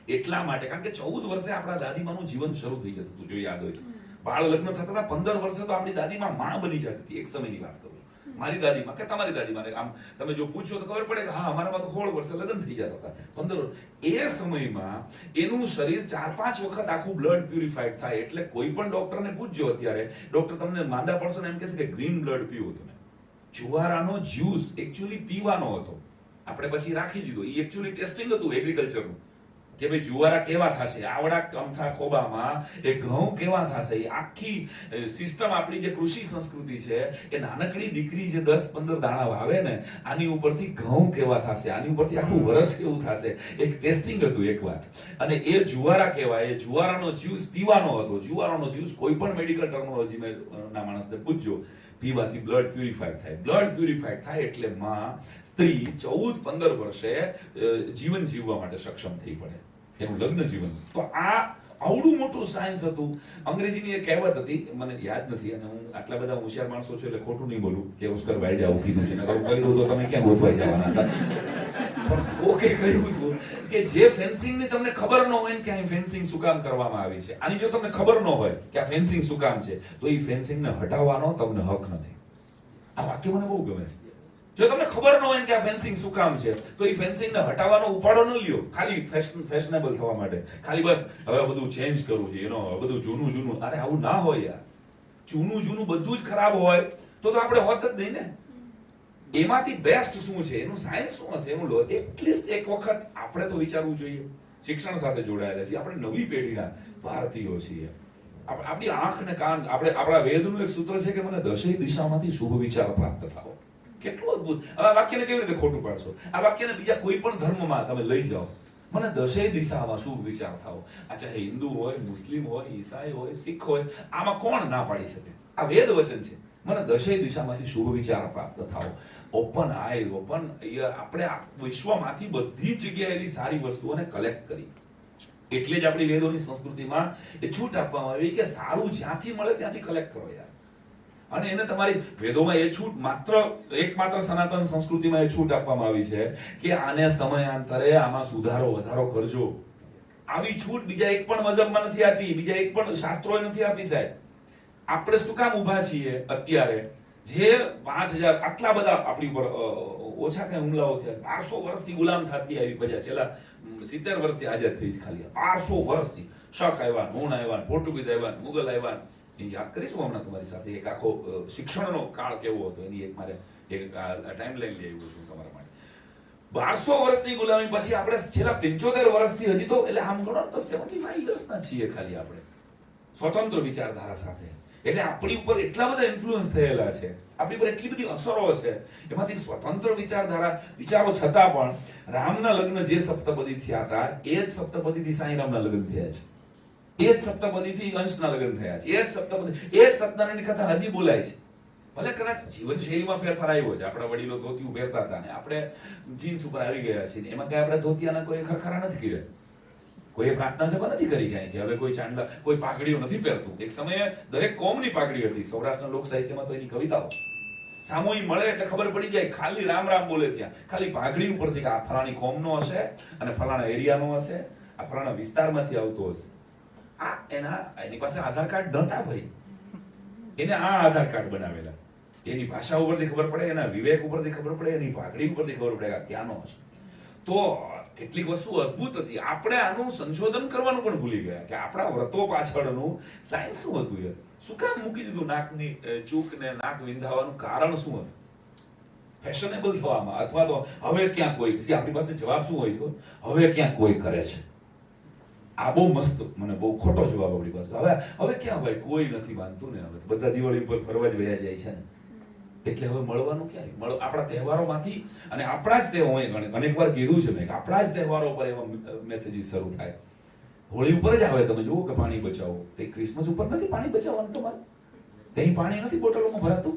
એટલા માટે. કારણ કે 14 વર્ષે આપણા દાદીમાનું જીવન શરૂ થઈ જતું હતું, જો યાદ હોય. બાળ લગ્ન થતા હતા 15 વર્ષે તો આપણી દાદીમાં માં બની જતી હતી. એક સમયની વાત કરું, મારી દાદીમાં કે તમારી દાદીમાં, આમ તમે જો પૂછો તો ખબર પડે કે હા અમારામાં તો 16 વર્ષે લગ્ન થઈ જતા હતા, 15 વર્ષ. એ સમયમાં એનું શરીર 4-5 વખત આખું બ્લડ પ્યુરિફાઈડ થાય. એટલે કોઈ પણ ડોક્ટરને પૂછજો અત્યારે, ડોક્ટર તમને માંદા પડશો ને એમ કહેશે કે ગ્રીન બ્લડ પીવો તમે. જુવારાનો જ્યુસ એકચ્યુઅલી પીવાનો હતો, આપણે પછી રાખી દીધો. એ એકચ્યુઅલી ટેસ્ટિંગ હતું એગ્રીકલ્ચરનું કે ભાઈ જુવારા કેવા થશે, આવડા કમથા ખોબામાં એ ઘઉં કેવા થશે. એ આખી સિસ્ટમ આપણી જે કૃષિ સંસ્કૃતિ છે એ નાનકડી દીકરી જે 10-15 દાણા વાવે ને આની ઉપરથી ઘઉં કેવા થશે, આની ઉપરથી આખું વર્ષ કેવું થશે, એક ટેસ્ટિંગ હતું એક વાત. અને એ જુવારા કહેવાય, એ જુવારાનો જ્યુસ પીવાનો હતો. જુવારાનો જ્યુસ કોઈ પણ મેડિકલ ટર્મિનોલોજી ના માણસને પૂછજો, પીવાથી બ્લડ પ્યુરિફાઈડ થાય. બ્લડ પ્યુરિફાઈડ થાય એટલે માં સ્ત્રી 14-15 વર્ષે જીવન જીવવા માટે સક્ષમ થઈ પડે, એનું લગ્ન જીવન. તો આ આવડું મોટું સાયન્સ હતું. અંગ્રેજીની એક કહેવત હતી, મને યાદ નથી, અને હું આટલા બધા હોશિયાર માણસો છો એટલે ખોટું નહીં બોલું કે ઓસ્કર વાઇલ્ડે આવું કીધું છે, નકર હું કહી દઉં તો તમે ક્યાં ગોતવાઈ જવાના હતા. પણ ઓકે કહ્યું હતું કે જે ફેન્સિંગ ની તમને ખબર ન હોય ને કે અહીં ફેન્સિંગ શું કામ કરવામાં આવી છે, આની જો તમને ખબર ન હોય કે આ ફેન્સિંગ શું કામ છે, તો એ ફેન્સિંગ ને હટાવવાનો તમને હક નથી. આ વાક્ય મને બહુ ગમે છે. જો તમને ખબર ન હોય ને કે આ ફેન્સિંગ શું કામ છે, તો એ ફેન્સિંગ ને હટાવવાનો ઉપાડો ન લ્યો ખાલી ફેશનેબલ થવા માટે, ખાલી બસ હવે બધું ચેન્જ કરવું છે, બધું જૂનું. અરે આવું ના હોય યાર. જૂનું બધું જ ખરાબ હોય તો આપણે હોત જ નહીં ને. એમાંથી બેસ્ટ શું છે, એનું સાયન્સ શું હશે, એનું લો એટલીસ્ટ એક વખત આપણે તો વિચારવું જોઈએ. શિક્ષણ સાથે જોડાયેલા છીએ, આપણે નવી પેઢીના ભારતીયો છીએ. આપણી આંખ ને કાન, આપણા વેદનું એક સૂત્ર છે કે મને દશેય દિશામાંથી શુભ વિચાર પ્રાપ્ત થાઓ. કેટલું અદ્ભુત. હવે આ વાક્યને કેવી રીતે ખોટું પાડશો? આ વાક્યને બીજા કોઈ પણ ધર્મમાં તમે લઈ જાઓ, મને દશેય દિશામાં શુભ વિચાર થાઓ. આ ચાહે હિન્દુ હોય, મુસ્લિમ હોય, ઈસાઈ હોય, શીખ હોય, આમાં કોણ ના પાડી શકે? આ વેદ વચન છે. મને દશેય દિશામાંથી શુભ વિચાર પ્રાપ્ત થાઓ. ઓપન આઈ, ઓપન ઈયર. આપણે વિશ્વમાંથી બધી જગ્યાએથી સારી વસ્તુઓને કલેક્ટ કરી. એટલે જ આપણી વેદોની સંસ્કૃતિમાં એ છૂટ આપવામાં આવી કે સારું જ્યાંથી મળે ત્યાંથી કલેક્ટ કરો યાર. અને એને તમારી વેદોમાં એ છૂટ એકમાત્ર સનાતન સંસ્કૃતિમાં એ છૂટ આપવામાં આવી છે કે આને સમયાંતરે આમાં સુધારો વધારો કરજો. આવી છૂટ બીજા એક પણ મઝહબમાં નથી આપી, બીજા એક પણ શાસ્ત્રોએ નથી આપી સાહેબ. આપણે શું કામ ઊભા છીએ અત્યારે? જે 5000 આટલા બધા આપણી ઉપર ઓછા કઈ હુમલાઓ થયા, 1200 વર્ષથી ગુલામ થતી આવી પ્રજા, છેલ્લા 70 વર્ષથી આઝાદ થઈ છે. ખાલી 1200 વર્ષથી શક આવ્યા, નૂન આવ્યા, પોર્ટુગીઝ આવ્યા, મુગલ આવ્યા. એ યાદ કરીશું હમણાં તમારી સાથે એક આખો શિક્ષણનો કાળ કેવો હતો, એની એક મારે એક ટાઈમ લાઈન લઈ આવ્યો છું તમારા માટે. 1200 વર્ષની ગુલામી પછી આપણે છેલ્લા 75 વર્ષથી હજી તો, એટલે આમ ગણો તો 75 યર્સના છીએ ખાલી આપણે સ્વતંત્ર વિચારધારા સાથે. એટલે આપણી ઉપર એટલા બધા ઇન્ફ્લુઅન્સ થયેલા છે, આપણી પર એટલી બધી અસરો છે, એમાંથી સ્વતંત્ર વિચારો છતાં પણ રામના લગ્ન જે સપ્તપદી થયા હતા એ જ સપ્તપદીથી સાંઈ રામના લગ્ન થયા છે, એ જ સપ્તપદીથી અંશના લગ્ન થયા છે, એ જ સપ્તપદી, એ જ સત્યનારાયણની કથા હજી બોલાય છે. ભલે કદાચ જીવનશૈલીમાં ફેરફાર આવ્યો છે, આપણા વડીલો ધોતિયું પહેરતા હતા ને આપણે જીન્સ ઉપર આવી ગયા છીએ, એમાં કઈ આપણે ધોતિયાના કોઈ ખરખરા નથી કર્યા, કોઈ પ્રાર્થના સભા નથી કરી ક્યાંય કે હવે કોઈ ચાંદલા, કોઈ પાઘડીઓ નથી પહેરતું. એક સમયે દરેક કોમની પાઘડી હતી. સૌરાષ્ટ્રના લોક સાહિત્યમાં તો એની કવિતાઓ સામૂહિક મળે એટલે ખબર પડી જાય, ખાલી રામ રામ બોલે ત્યાં, ખાલી પાઘડી ઉપરથી કે આ ફલાણી કોમનો હશે અને ફલાણા એરિયાનો હશે, આ ફલાણા વિસ્તારમાંથી આવતો હશે. આ એની પાસે આધાર કાર્ડ નહોતા ભાઈ, એને આ આધાર કાર્ડ બનાવેલા. એની ભાષા ઉપરથી ખબર પડે, એના વિવેક ઉપરથી ખબર પડે, એની પાઘડી ઉપરથી ખબર પડે કે ક્યાંનો હશે. તો કેટલીક વસ્તુ અદ્ભુત હતી. આપણે આનું સંશોધન કરવાનું પણ ભૂલી ગયા કે આપણા વ્રતો પાછળનું સાયન્સ શું હતું યાર. શું કામ મૂકી દીધું નાકની ચૂક ને નાક વિંધાવાનું કારણ શું હતું? ફેશનેબલ થવામાં, અથવા તો હવે ક્યાં કોઈ, આપણી પાસે જવાબ શું હોય છે, હવે ક્યાં કોઈ કરે છે. આ બહુ મસ્ત, મને બહુ ખોટો જવાબ આપણી પાસે. હવે ક્યાં ભાઈ કોઈ નથી માનતું ને, હવે બધા દિવાળી ઉપર ફરવા જ વયા જાય છે ને, એટલે હવે મળવાનું ક્યારે? આપણા તહેવારોમાંથી, અને આપણા જ તહેવારો, અનેક વાર કીધું છે મેં કે આપણા જ તહેવારો પર એવા મેસેજીસ શરૂ થાય. હોળી ઉપર જ આવે, તમે જુઓ કે પાણી બચાવો, તે ક્રિસમસ ઉપર નથી પાણી બચાવવાનું તમારે? ત્યાં પાણી નથી બોટલોમાં ભરાતું?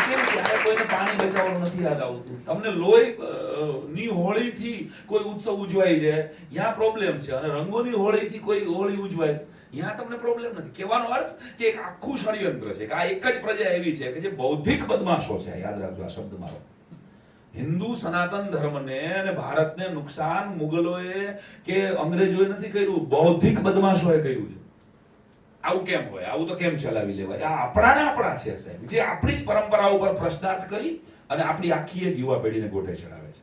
કેમ ત્યારે કોઈને પાણી બચાવવાનું નથી યાદ આવતું? તમને લોહી ની હોળીથી કોઈ ઉત્સવ ઉજવાય છે, ત્યાં પ્રોબ્લેમ છે, અને રંગોની હોળીથી કોઈ હોળી ઉજવાય, ત્યાં તમને પ્રોબ્લેમ નથી. કહેવાનો અર્થ કે એક આખું ષડયંત્ર છે, કે આ એક જ પ્રજા એવી છે કે જે બૌદ્ધિક બદમાશો છે. યાદ રાખજો આ શબ્દ મારો. હિન્દુ સનાતન ધર્મને અને ભારતને નુકસાન મુગલોએ કે અંગ્રેજોએ નથી કર્યું, બૌદ્ધિક બદમાશોએ કર્યું છે. આવું કેમ હોય? આવું તો કેમ ચલાવી લેવાય? આ આપણા છે સાહેબ, જે આપણી જ પરંપરા ઉપર પ્રશ્નાર્થ કરી અને આપણી આખી એક યુવા પેઢીને ગોઠે ચડાવે છે.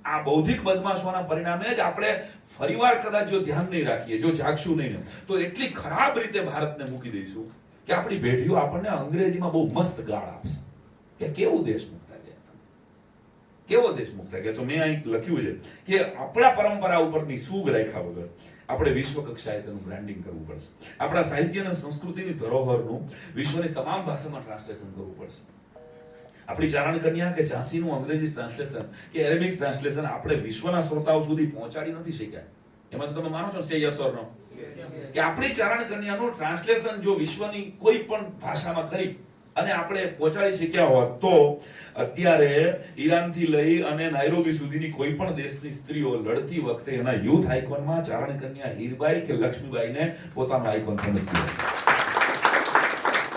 આ બૌદ્ધિક બદમાશોના પરિણામે જ આપણે ફરીવાર કદાચ જો ધ્યાન નહીં રાખીએ, જો જાગશું નહીં, તો એટલી ખરાબ રીતે ભારતને મૂકી દઈશું કે આપણી પેઢીઓ આપણને અંગ્રેજીમાં બહુ મસ્ત ગાળ આપશે કે કેવું દેશ મુક્ત ગયા, કેવો દેશ મુક્ત ગયા. તો મેં અહીં લખ્યું છે કે આપણા પરંપરા ઉપરની સૂગ રાખ્યા વગર આપણે વિશ્વ કક્ષાએ તેનું બ્રાન્ડિંગ કરવું પડશે. આપણા સાહિત્ય અને સંસ્કૃતિની ધરોહરનું વિશ્વની તમામ ભાષામાં ટ્રાન્સલેશન કરવું પડશે. આપણી ચારણ કન્યા કે ઝાંસીનું અંગ્રેજી ટ્રાન્સલેશન કે અરેબિક ટ્રાન્સલેશન આપણે વિશ્વના શ્રોતાઓ સુધી પહોંચાડી નથી શક્યા. એમાં તો તમે માનો છો સે યસ ઓર નો? કે આપણી ચારણ કન્યાનું ટ્રાન્સલેશન જો વિશ્વની કોઈ પણ ભાષામાં કરી અને આપણે પહોંચાડી શક્યા હોત તો અત્યારે ઈરાનથી લઈ અને નાઇરોબી સુધીની કોઈ પણ દેશની સ્ત્રીઓ લડતી વખતે એના યુથ આઇકોનમાં ચારણ કન્યા હીરબાઈ કે લક્ષ્મીબાઈને પોતાનો આઇકોન સમજતી હતી.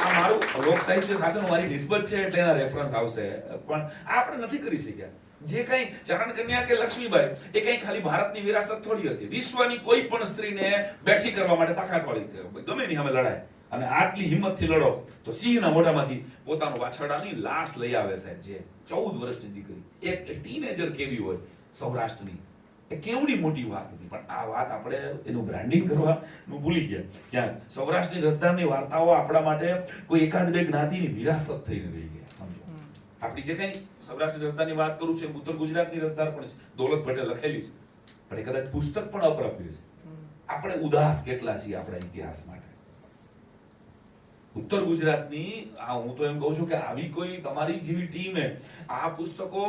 આ મારું લોક સાહિત્ય સાથેનું મારી નિસ્બત છે એટલે એના રેફરન્સ આવશે, પણ આપણે નથી કરી શક્યા. જે કઈ ચારણ કન્યા કે લક્ષ્મીબાઈ એ કઈ ખાલી ભારતની વિરાસત થોડી હતી. વિશ્વની કોઈ પણ સ્ત્રીને બેઠી કરવા માટે તાકાતવાળી છે, ગમે એની સામે લડાય. અને આટલી હિંમતથી લડો તો સિંહના મોઢામાંથી પોતાનું વાછરડાની લાશ લઈ આવે સાહેબ. જે 14 વર્ષની દીકરી, એક ટીનેજર કેવી હોય સૌરાષ્ટ્રની, એ કેવડી મોટી વાત હતી. પણ આ વાત આપણે એનું બ્રાન્ડિંગ કરવાનું ભૂલી ગયા. ક્યાં સૌરાષ્ટ્રની રસધારની વાર્તાઓ આપણા માટે કોઈ એકાદ બે જ્ઞાતિની વિરાસત થઈને રહી ગયા. સમજો, આપણી જે કઈ સૌરાષ્ટ્રની રસધારની વાત કરું છું, ઉત્તર ગુજરાતની રસધાર પણ છે, દોલત ભટ્ટે લખેલી છે, પણ એ કદાચ પુસ્તક પણ અપ્રાપ્ય છે. આપણે ઉદાસ કેટલા છીએ આપણા ઇતિહાસ માટે. ઉત્તર ગુજરાતની હું તો એમ કહું છું કે આવી કોઈ તમારી જેવી ટીમે આ પુસ્તકો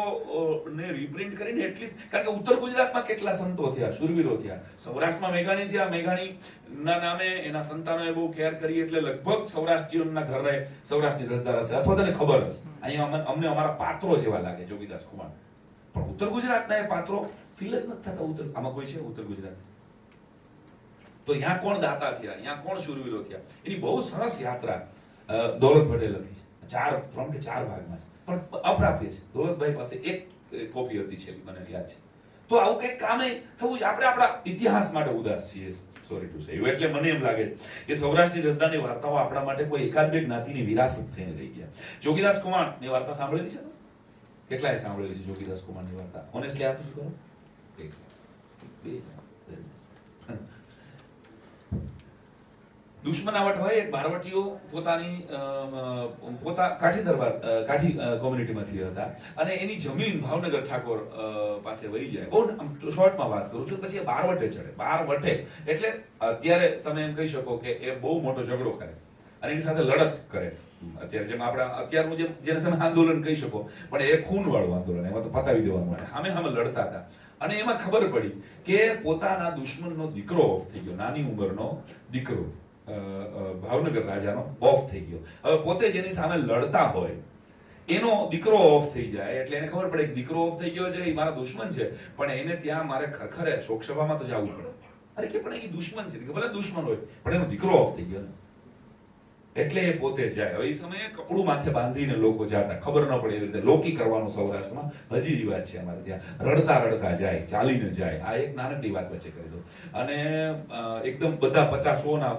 ને રીપ્રિન્ટ કરીને એટલીસ્ટ, કારણ કે ઉત્તર ગુજરાતમાં કેટલા સંતો થયા, શુરવીરો થયા. સૌરાષ્ટ્રમાં મેઘાણી થયા, મેઘાણી ના નામે એના સંતાનોએ બહુ કેર કરી એટલે લગભગ સૌરાષ્ટ્રીઓના ઘરે સૌરાષ્ટ્રની રસધાર હશે, અથવા તને ખબર હશે. અહીંયા અમને અમારા પાત્રો જેવા લાગે જોગીદાસ કુમાર, પણ ઉત્તર ગુજરાતના એ પાત્રો ફીલ જ નથી થતા. આમાં કોઈ છે ઉત્તર ગુજરાત? તો અહીંયા કોણ દાતા થયા, અહીંયા કોણ શૂરવીરો થયા, એની બહુ સરસ યાત્રા દોલત ભટ્ટે લખી છે. 3 કે 4 ભાગમાં છે, પણ અપ્રાપ્ય છે. દોલતભાઈ પાસે એક કોપી હતી છે, મને યાદ છે. તો આવું કંઈક કામે થવું. આપણે આપણા ઇતિહાસ માટે ઉદાસ છીએ, સોરી ટુ સે. એટલે મને એમ લાગે કે સૌરાષ્ટ્રની રસધારની વાર્તાઓ આપણા માટે કોઈ એકાદ બે જ્ઞાતિની વિરાસત થઈને રહી ગયા. જોગીદાસ કુમારની વાર્તા સાંભળેલી છે? કેટલાએ સાંભળેલી છે જોગીદાસ કુમારની વાર્તા? ઓનેસ્ટલી આ તો કરો. દુશ્મનાવટ હોય, એક બારવટીઓ કાઠી દરબાર, કાઠી કોમ્યુનિટીમાંથી હતા અને એની જમીન ભાવનગર ઠાકોર પાસે વહી જાય. બહુ શોર્ટમાં વાત કરું છું. પછી એ બારવટે ચડે. બારવટે એટલે અત્યારે તમે એમ કહી શકો કે એ બહુ મોટો ઝઘડો કરે અને એની સાથે લડત કરે. અત્યારે જેમ આપણા અત્યારનું જેને તમે આંદોલન કહી શકો, પણ એ ખૂન વાળું આંદોલન, એમાં તો પતાવી દેવાનું માટે સામે લડતા હતા. અને એમાં ખબર પડી કે પોતાના દુશ્મનનો દીકરો ઓફ થઈ ગયો, નાની ઉંમરનો દીકરો ભાવનગર રાજાનો ઓફ થઈ ગયો. હવે પોતે જેની સામે લડતા હોય એનો દીકરો ઓફ થઈ જાય એટલે એને ખબર પડે કે દીકરો ઓફ થઈ ગયો છે, એ મારા દુશ્મન છે, પણ એને ત્યાં મારે ખરેખર શોકસભામાં તો જવું પડે. અરે કે પણ એ દુશ્મન છે, ભલે દુશ્મન હોય પણ એનો દીકરો ઓફ થઈ ગયો ને, એટલે એ પોતે જાય. હવે એ સમયે કપડું માથે બાંધીને લોકો જાતા, ખબર ન પડે એવી રીતે. લોકી કરવાનો સૌરાષ્ટ્રમાં હજી રિવાજ છે અમારે ત્યાં. રડતા જાય, ચાલીને જાય. આ એક નાનકડી વાત વચ્ચે કરી દો. અને એકદમ બધા 50-100ના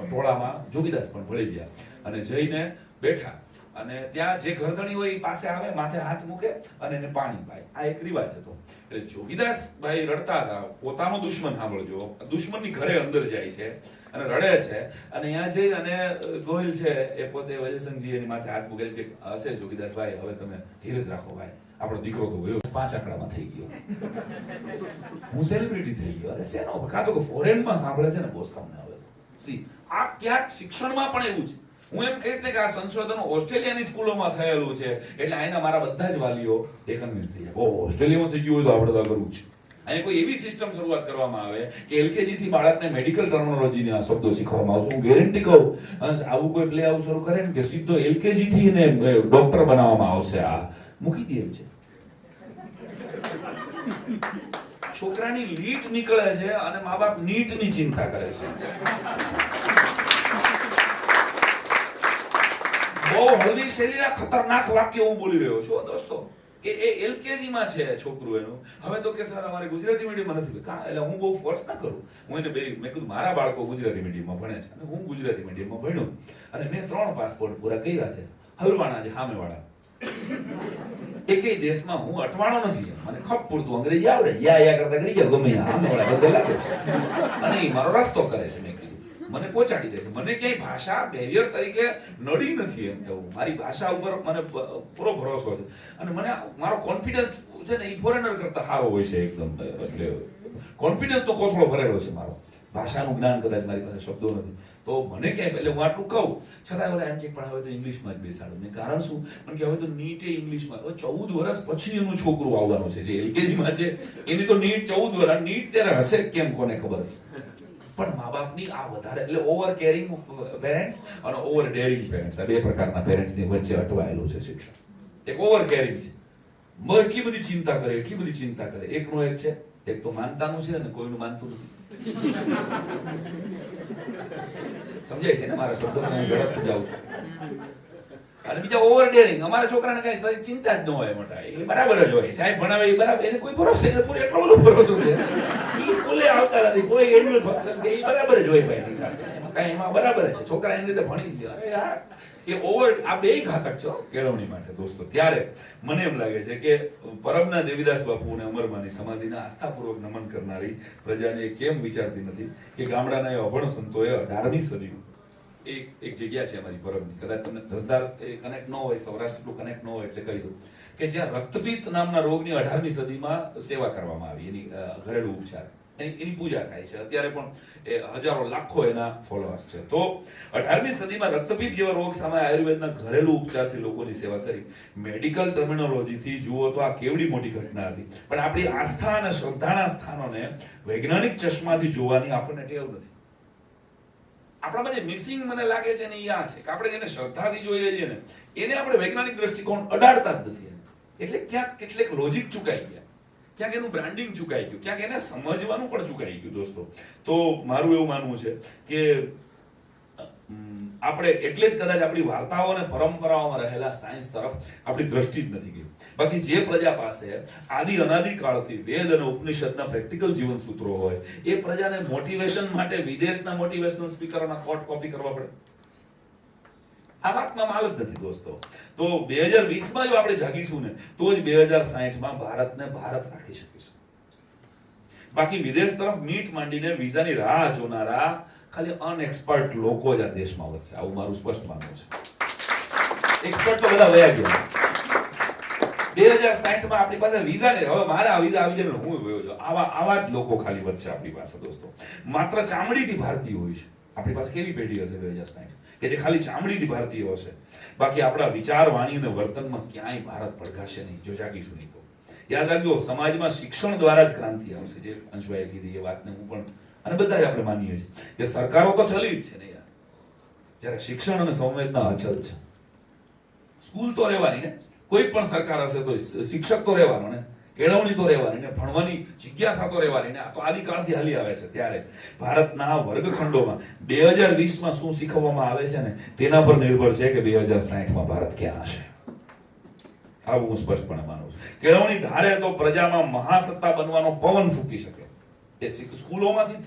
ટોળામાં જોગીદાસ પણ ભળી ગયા અને જઈને બેઠા. અને ત્યાં જે ઘરધણી હોય એ પાસે આવે, માથે હાથ મૂકે અને એને પાણી પાય. આ એક રિવાજ હતો. એટલે જોગીદાસ ભાઈ રડતા હતા. પોતાનો દુશ્મન, સાંભળજો, દુશ્મનની ઘરે અંદર જાય છે અને રડે છે. અને અહીંયા જઈ અને ગોહિલ છે એ પોતે વજયસંઘજી એની માથે હાથ મૂકે કે હશે જોગીદાસ ભાઈ, હવે તમે ધીરજ રાખો ભાઈ, આપણો દીકરો તો ગયો 5 આંકડામાં થઈ ગયો, હું સેલિબ્રિટી થઈ ગયો. અરે શેનો? કાં તો ફોરેનમાં સાંભળે છે ને બોસ કામને. હવે તો સી આ ક્યાંક શિક્ષણમાં પણ એવું છે. હું એમ કહીશ ને કે આ સંશોધનો ઓસ્ટ્રેલિયાની સ્કૂલોમાં થયેલું છે એટલે અહીંના મારા બધા જ વાલીઓ એ કન્વિન્સ થઈ જાય, ઓહ ઓસ્ટ્રેલિયામાં થઈ ગયું હોય તો આપણે તો કરવું જ. અહીંયા કોઈ એવી સિસ્ટમ શરૂઆત કરવામાં આવે કે એલકેજી થી બાળકને મેડિકલ ટર્મિનોલોજીના શબ્દો શીખવામાં આવશે. હું ગેરંટી કહું, આવું કોઈ પ્લે આઉટ શરૂ કરે ને કે સીધો એલકેજી થી ને ડોક્ટર બનાવવામાં આવશે. આ મૂકી દે એમ છે. છોકરાની લીટ નીકળે છે અને મા બાપ નીટની ચિંતા કરે છે. બહુ હળવી શૈલીના ખતરનાક વાક્ય હું બોલી રહ્યો છું દોસ્તો. કે એ એલકેજી માં છે છોકરું એનું. હવે તો કે સર અમારે ગુજરાતી મીડિયમમાં નથી. એટલે હું બહુ ફોર્સ ના કરું. હું એને મેં કીધું મારા બાળકો ગુજરાતી મીડિયમમાં ભણે છે અને હું ગુજરાતી મીડિયમમાં ભણ્યો અને મેં 3 પાસપોર્ટ પૂરા કર્યા છે. હલવાણા છે સામેવાળા. એકેય દેશમાં હું અટવાણો નથી. મને ખપ પૂરતું અંગ્રેજી આવડે, યા કરતા કરી ગયા ગમે સામેવાળા ગદે લાગે છે અને એ મારો રસ્તો કરે છે. મેં કીધું મને પહોંચાડી દે છે. મને ક્યાંય ભાષા બેરિયર તરીકે નડી નથી. એમ કેવું મારી ભાષા ઉપર મને પૂરો ભરોસો છે અને મને મારો કોન્ફિડન્સ છે ને એ ફોરેનર કરતા સારો હોય છે એકદમ. એટલે કોન્ફિડન્સ તો કોથળો ભરેલો છે મારો. ભાષાનું જ્ઞાન કદાચ મારી પાસે શબ્દો નથી તો મને ક્યાંય, એટલે હું આટલું કહું છતાં ઓલા એમ કે પણ હવે તો ઇંગ્લિશમાં જ બેસાડો. કારણ શું? કારણ કે હવે તો નીટ ઇંગ્લિશમાં. હવે 14 વર્ષ પછી એનું છોકરું આવવાનું છે જે એલકેજીમાં છે એની તો નીટ 14 વર્ષ. નીટ ત્યારે હશે કેમ કોને ખબર હશે. પણ મા બાપની આ વધારે એટલે ઓવર કેરિંગ પેરેન્ટ્સ અને ઓવર ડેરિંગ પેરેન્ટ્સ, આ બે પ્રકારના પેરેન્ટ્સની વચ્ચે અટવાયેલું છે શિક્ષણ. એક ઓવર કેરિંગ છે, એટલી બધી ચિંતા કરે, એટલી બધી ચિંતા કરે. એકનો એક છે, એક તો માનતાનું છે અને કોઈનું માનતું નથી. સમજાય છે ને મારા શબ્દો? હું ઝડપથી જાઉં છું. અને બીજા ઓવર ડેરિંગ, અમારા છોકરાને કઈ ચિંતા જ ન હોય મોટા, એ બરાબર જ હોય, સાહેબ ભણાવે એ બરાબર, એને કોઈ ભરોસો, એને પૂરો એટલો બધો ભરોસો છે, ઈ સ્કૂલે આવતા નથી, કોઈ એન્યુઅલ ફંક્શન કે એ બરાબર જ હોય ભાઈ સાથે, એમાં કઈ એમાં બરાબર જ છે, છોકરા એની રીતે ભણી જ લે. અરે યાર, એ ઓવર, આ બેય ઘાતક છે કેળવણી માટે દોસ્તો. ત્યારે મને એમ લાગે છે કે પરમના દેવીદાસ બાપુ અને અમરમાની સમાધિને આસ્થાપૂર્વક નમન કરનારી પ્રજાને કેમ વિચારતી નથી કે ગામડાના એ અભણ સંતોએ 18મી સદીમાં એક જગ્યા છે અમારી પરમની, કદાચ તમને રસદાર કનેક્ટ ન હોય, સૌરાષ્ટ્ર એટલું કનેક્ટ ન હોય એટલે કહી દઉં કે જ્યાં રક્તપિત્ત નામના રોગની 18મી સદીમાં સેવા કરવામાં આવી, એની ઘરેલું ઉપચાર, એની પૂજા થાય છે. અત્યારે પણ હજારો લાખો એના ફોલોઅર્સ છે. તો 18મી સદીમાં રક્તપિત્ત જેવા રોગ સામે આયુર્વેદના ઘરેલું ઉપચારથી લોકોની સેવા કરી. મેડિકલ ટર્મિનોલોજીથી જુઓ તો આ કેવડી મોટી ઘટના હતી, પણ આપણી આસ્થા અને શ્રદ્ધાના સ્થાનોને વૈજ્ઞાનિક ચશ્માથી જોવાની આપણને ટેવ નથી. આપણામાં જે મિસિંગ મને લાગે છે ને એ આ છે કે આપણે જેને શ્રદ્ધાથી જોઈએ છીએ ને એને આપણે વૈજ્ઞાનિક દ્રષ્ટિકોણ અડાડતા જ નથી. એટલે ક્યાંક કેટલેક લોજિક ચૂકાઈ ગયા, ક્યાંક એનું બ્રાન્ડિંગ ચૂકાઈ ગયું, ક્યાંક એને સમજવાનું પણ ચૂકાઈ ગયું દોસ્તો. તો મારું એવું માનવું છે કે આપણે એટલે જ કદાચ આપણી વાર્તાઓ અને પરંપરાઓમાં રહેલા સાયન્સ તરફ આપણી દ્રષ્ટિ જ નથી ગઈ. બાકી જે પ્રજા પાસે આદિ અનાદિ કાળથી વેદ અને ઉપનિષદના પ્રેક્ટિકલ જીવન સૂત્રો હોય એ પ્રજાને મોટિવેશન માટે વિદેશના મોટિવેશનલ સ્પીકરોના કોટ કોપી કરવા પડે? આ વાતમાં માલ જ નથી દોસ્તો. તો 2020માં જો આપણે જાગીશું ને તો જ 2060માં ભારતને ભારત રાખી શકીશું. બાકી વિદેશ તરફ મીટ માંડીને વિઝાની રાહ જોનારા ખાલી અનએક્સપર્ટ લોકો જ આ દેશમાં વધશે, આવું મારું સ્પષ્ટ માનવું છે. એક્સપર્ટ તો બધા વયા ગયા છે. 2060માં આપણી પાસે વિઝા નહીં, હવે મારે આ વિઝા આવી જાય હું વયો છું, આવા જ લોકો ખાલી વધશે આપણી પાસે દોસ્તો. માત્ર ચામડીથી ભારતીય હોય છે આપણી પાસે. કેવી પેઢી હશે 2060 કે જે ખાલી ચામડીથી ભારતીય હશે? બાકી આપણા વિચાર, વાણી અને વર્તનમાં ક્યાંય ભારત પડઘાશે નહીં જો જાગીશું નહીં તો. યાદ રાખજો, સમાજમાં શિક્ષણ દ્વારા જ ક્રાંતિ આવશે. જે અંશભાઈએ કીધી એ વાતને હું પણ અને બધા જ આપણે માનીએ છીએ કે સરકારો તો ચલી જ છે ને યાર, જ્યારે શિક્ષણ અને સંવેદના અચલ છે. સ્કૂલ તો રહેવાની ને, કોઈ પણ સરકાર હશે તો શિક્ષક તો રહેવાનો ને, કેળવણી તો રહેવાની ને, ભણવાની જિજ્ઞાસા તો રહેવાની ને. આ તો આદિકાળથી હાલી આવે છે. ત્યારે ભારતના વર્ગખંડોમાં 2020માં શું શીખવવામાં આવે છે ને તેના પર નિર્ભર છે કે 2060માં ભારત ક્યાં હશે. આવું હું સ્પષ્ટપણે માનું છું. કેળવણી ધારે તો પ્રજામાં મહાસત્તા બનવાનો પવન ફૂંકી શકે. એ સ્કૂલોમાંથી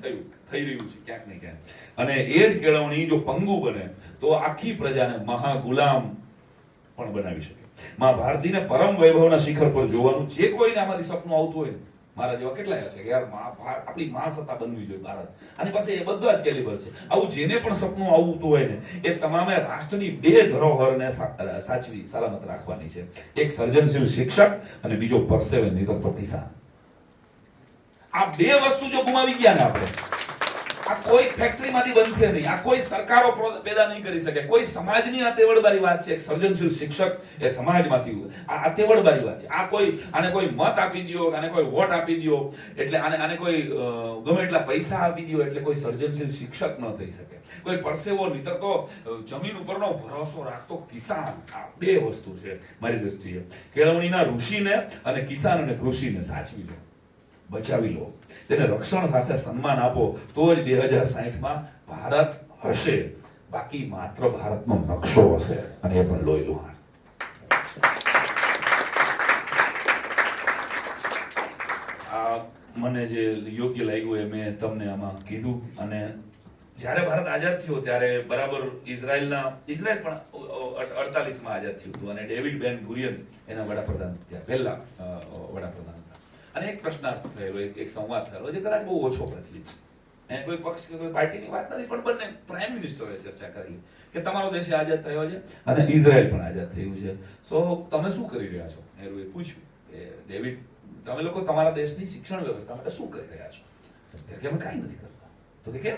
થઈ રહ્યું છે ક્યાંક ને ક્યાંક. અને એ જ કેળવણી જો પંગુ બને તો આખી પ્રજાને મહાગુલામ પણ બનાવી શકે. માં ભારતીને પરમ વૈભવના શિખર પર જોવાનું જે કોઈને આમાંથી સપનું આવતું હોય ને, મારા જેવા કેટલાય હશે કે યાર આપણી મહાસત્તા બનવી જોઈએ ભારત, આની પાસે એ બધા જ કેલિબર છે. આવું જેને પણ સપનું આવતું હોય ને એ તમામે રાષ્ટ્રની બે ધરોહરને સાચવી સલામત રાખવાની છે. એક સર્જનશીલ શિક્ષક અને બીજો પરસેવે નિરતો કિસાન. આ બે વસ્તુ જો ગુમાવી ગયા ને આપણે, આ કોઈ ફેક્ટરીમાંથી બનશે નહીં, આ કોઈ સરકારો પેદા નહીં કરી શકે. કોઈ સમાજની આ તેવડબારી વાત છે. એક સર્જનશીલ શિક્ષક એ સમાજમાંથી, આ તેવડબારી વાત છે. આ કોઈ આને કોઈ મત આપી દયો, આને કોઈ વોટ આપી દયો એટલે આને કોઈ ગમે એટલા પૈસા આપી દયો એટલે કોઈ સર્જનશીલ શિક્ષક ન થઈ શકે. કોઈ પરસેવો નીતરતો જમીન ઉપરનો ભરોસો રાખતો કિસાન. આ બે વસ્તુ છે મારી દ્રષ્ટિએ. કેળવણીના ઋષિને અને કિસાન અને કૃષિને સાચવી લો, બચાવી લો, તેને રક્ષણ સાથે સન્માન આપો, તો જ 2060માં ભારત હશે. બાકી માત્ર ભારતનો નકશો હશે અને એ પણ લોહી લુહાણ. મને જે યોગ્ય લાગ્યું એ મેં તમને આમાં કીધું. અને જ્યારે ભારત આઝાદ થયો ત્યારે બરાબર ઇઝરાયલ પણ 48માં આઝાદ થયું હતું અને ડેવિડ બેન ગુરિયન એના વડાપ્રધાન ત્યાં પહેલા વડાપ્રધાન. અને એક પ્રશ્નાર્થ થયેલો, એક સંવાદ થયેલો જે કદાચ બહુ ઓછો પ્રચલિત છે. કોઈ પક્ષ કે કોઈ પાર્ટીની વાત નથી, પણ બંને પ્રાઇમ મિનિસ્ટરે ચર્ચા કરેલી કે તમારો દેશ આઝાદ થયો છે અને ઇઝરાયલ પણ આઝાદ થયું છે, સો તમે શું કરી રહ્યા છો? નહેરુએ પૂછ્યું કે ડેવિડ, તમે લોકો તમારા દેશની શિક્ષણ વ્યવસ્થા માટે શું કરી રહ્યા છો? કે અમે કાંઈ નથી કરતા. તો કે કેમ?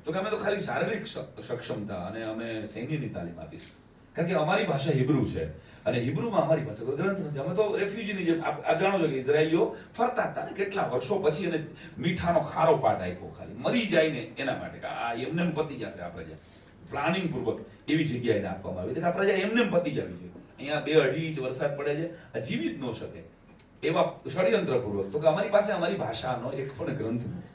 તો કે અમે તો ખાલી શારીરિક સક્ષમતા અને અમે સૈન્યની તાલીમ આપીશું. કારણ કે અમારી ભાષા હિબ્રુ છે અને હિબ્રુમાં અમારી પાસે કોઈ ગ્રંથ નથી. અમે તો રેફ્યુજીની જેમ આપ જાણો છો કે ઇઝરાયલીઓ ફરતા હતા ને કેટલા વર્ષો પછી એને મીઠાનો ખારો પાટ આપ્યો, ખાલી મરી જાય ને એના માટે કે આ એમને એમ પતી જશે આ પ્રજા. પ્લાનિંગ પૂર્વક એવી જગ્યાએ એને આપવામાં આવી કે આ પ્રજા એમને એમ પતી જવી જોઈએ. અહીંયા 2-2.5 ઇંચ વરસાદ પડે છે, આ જીવી જ ન શકે એવા ષડયંત્ર પૂર્વક. તો કે અમારી પાસે અમારી ભાષાનો એક પણ ગ્રંથ નથી,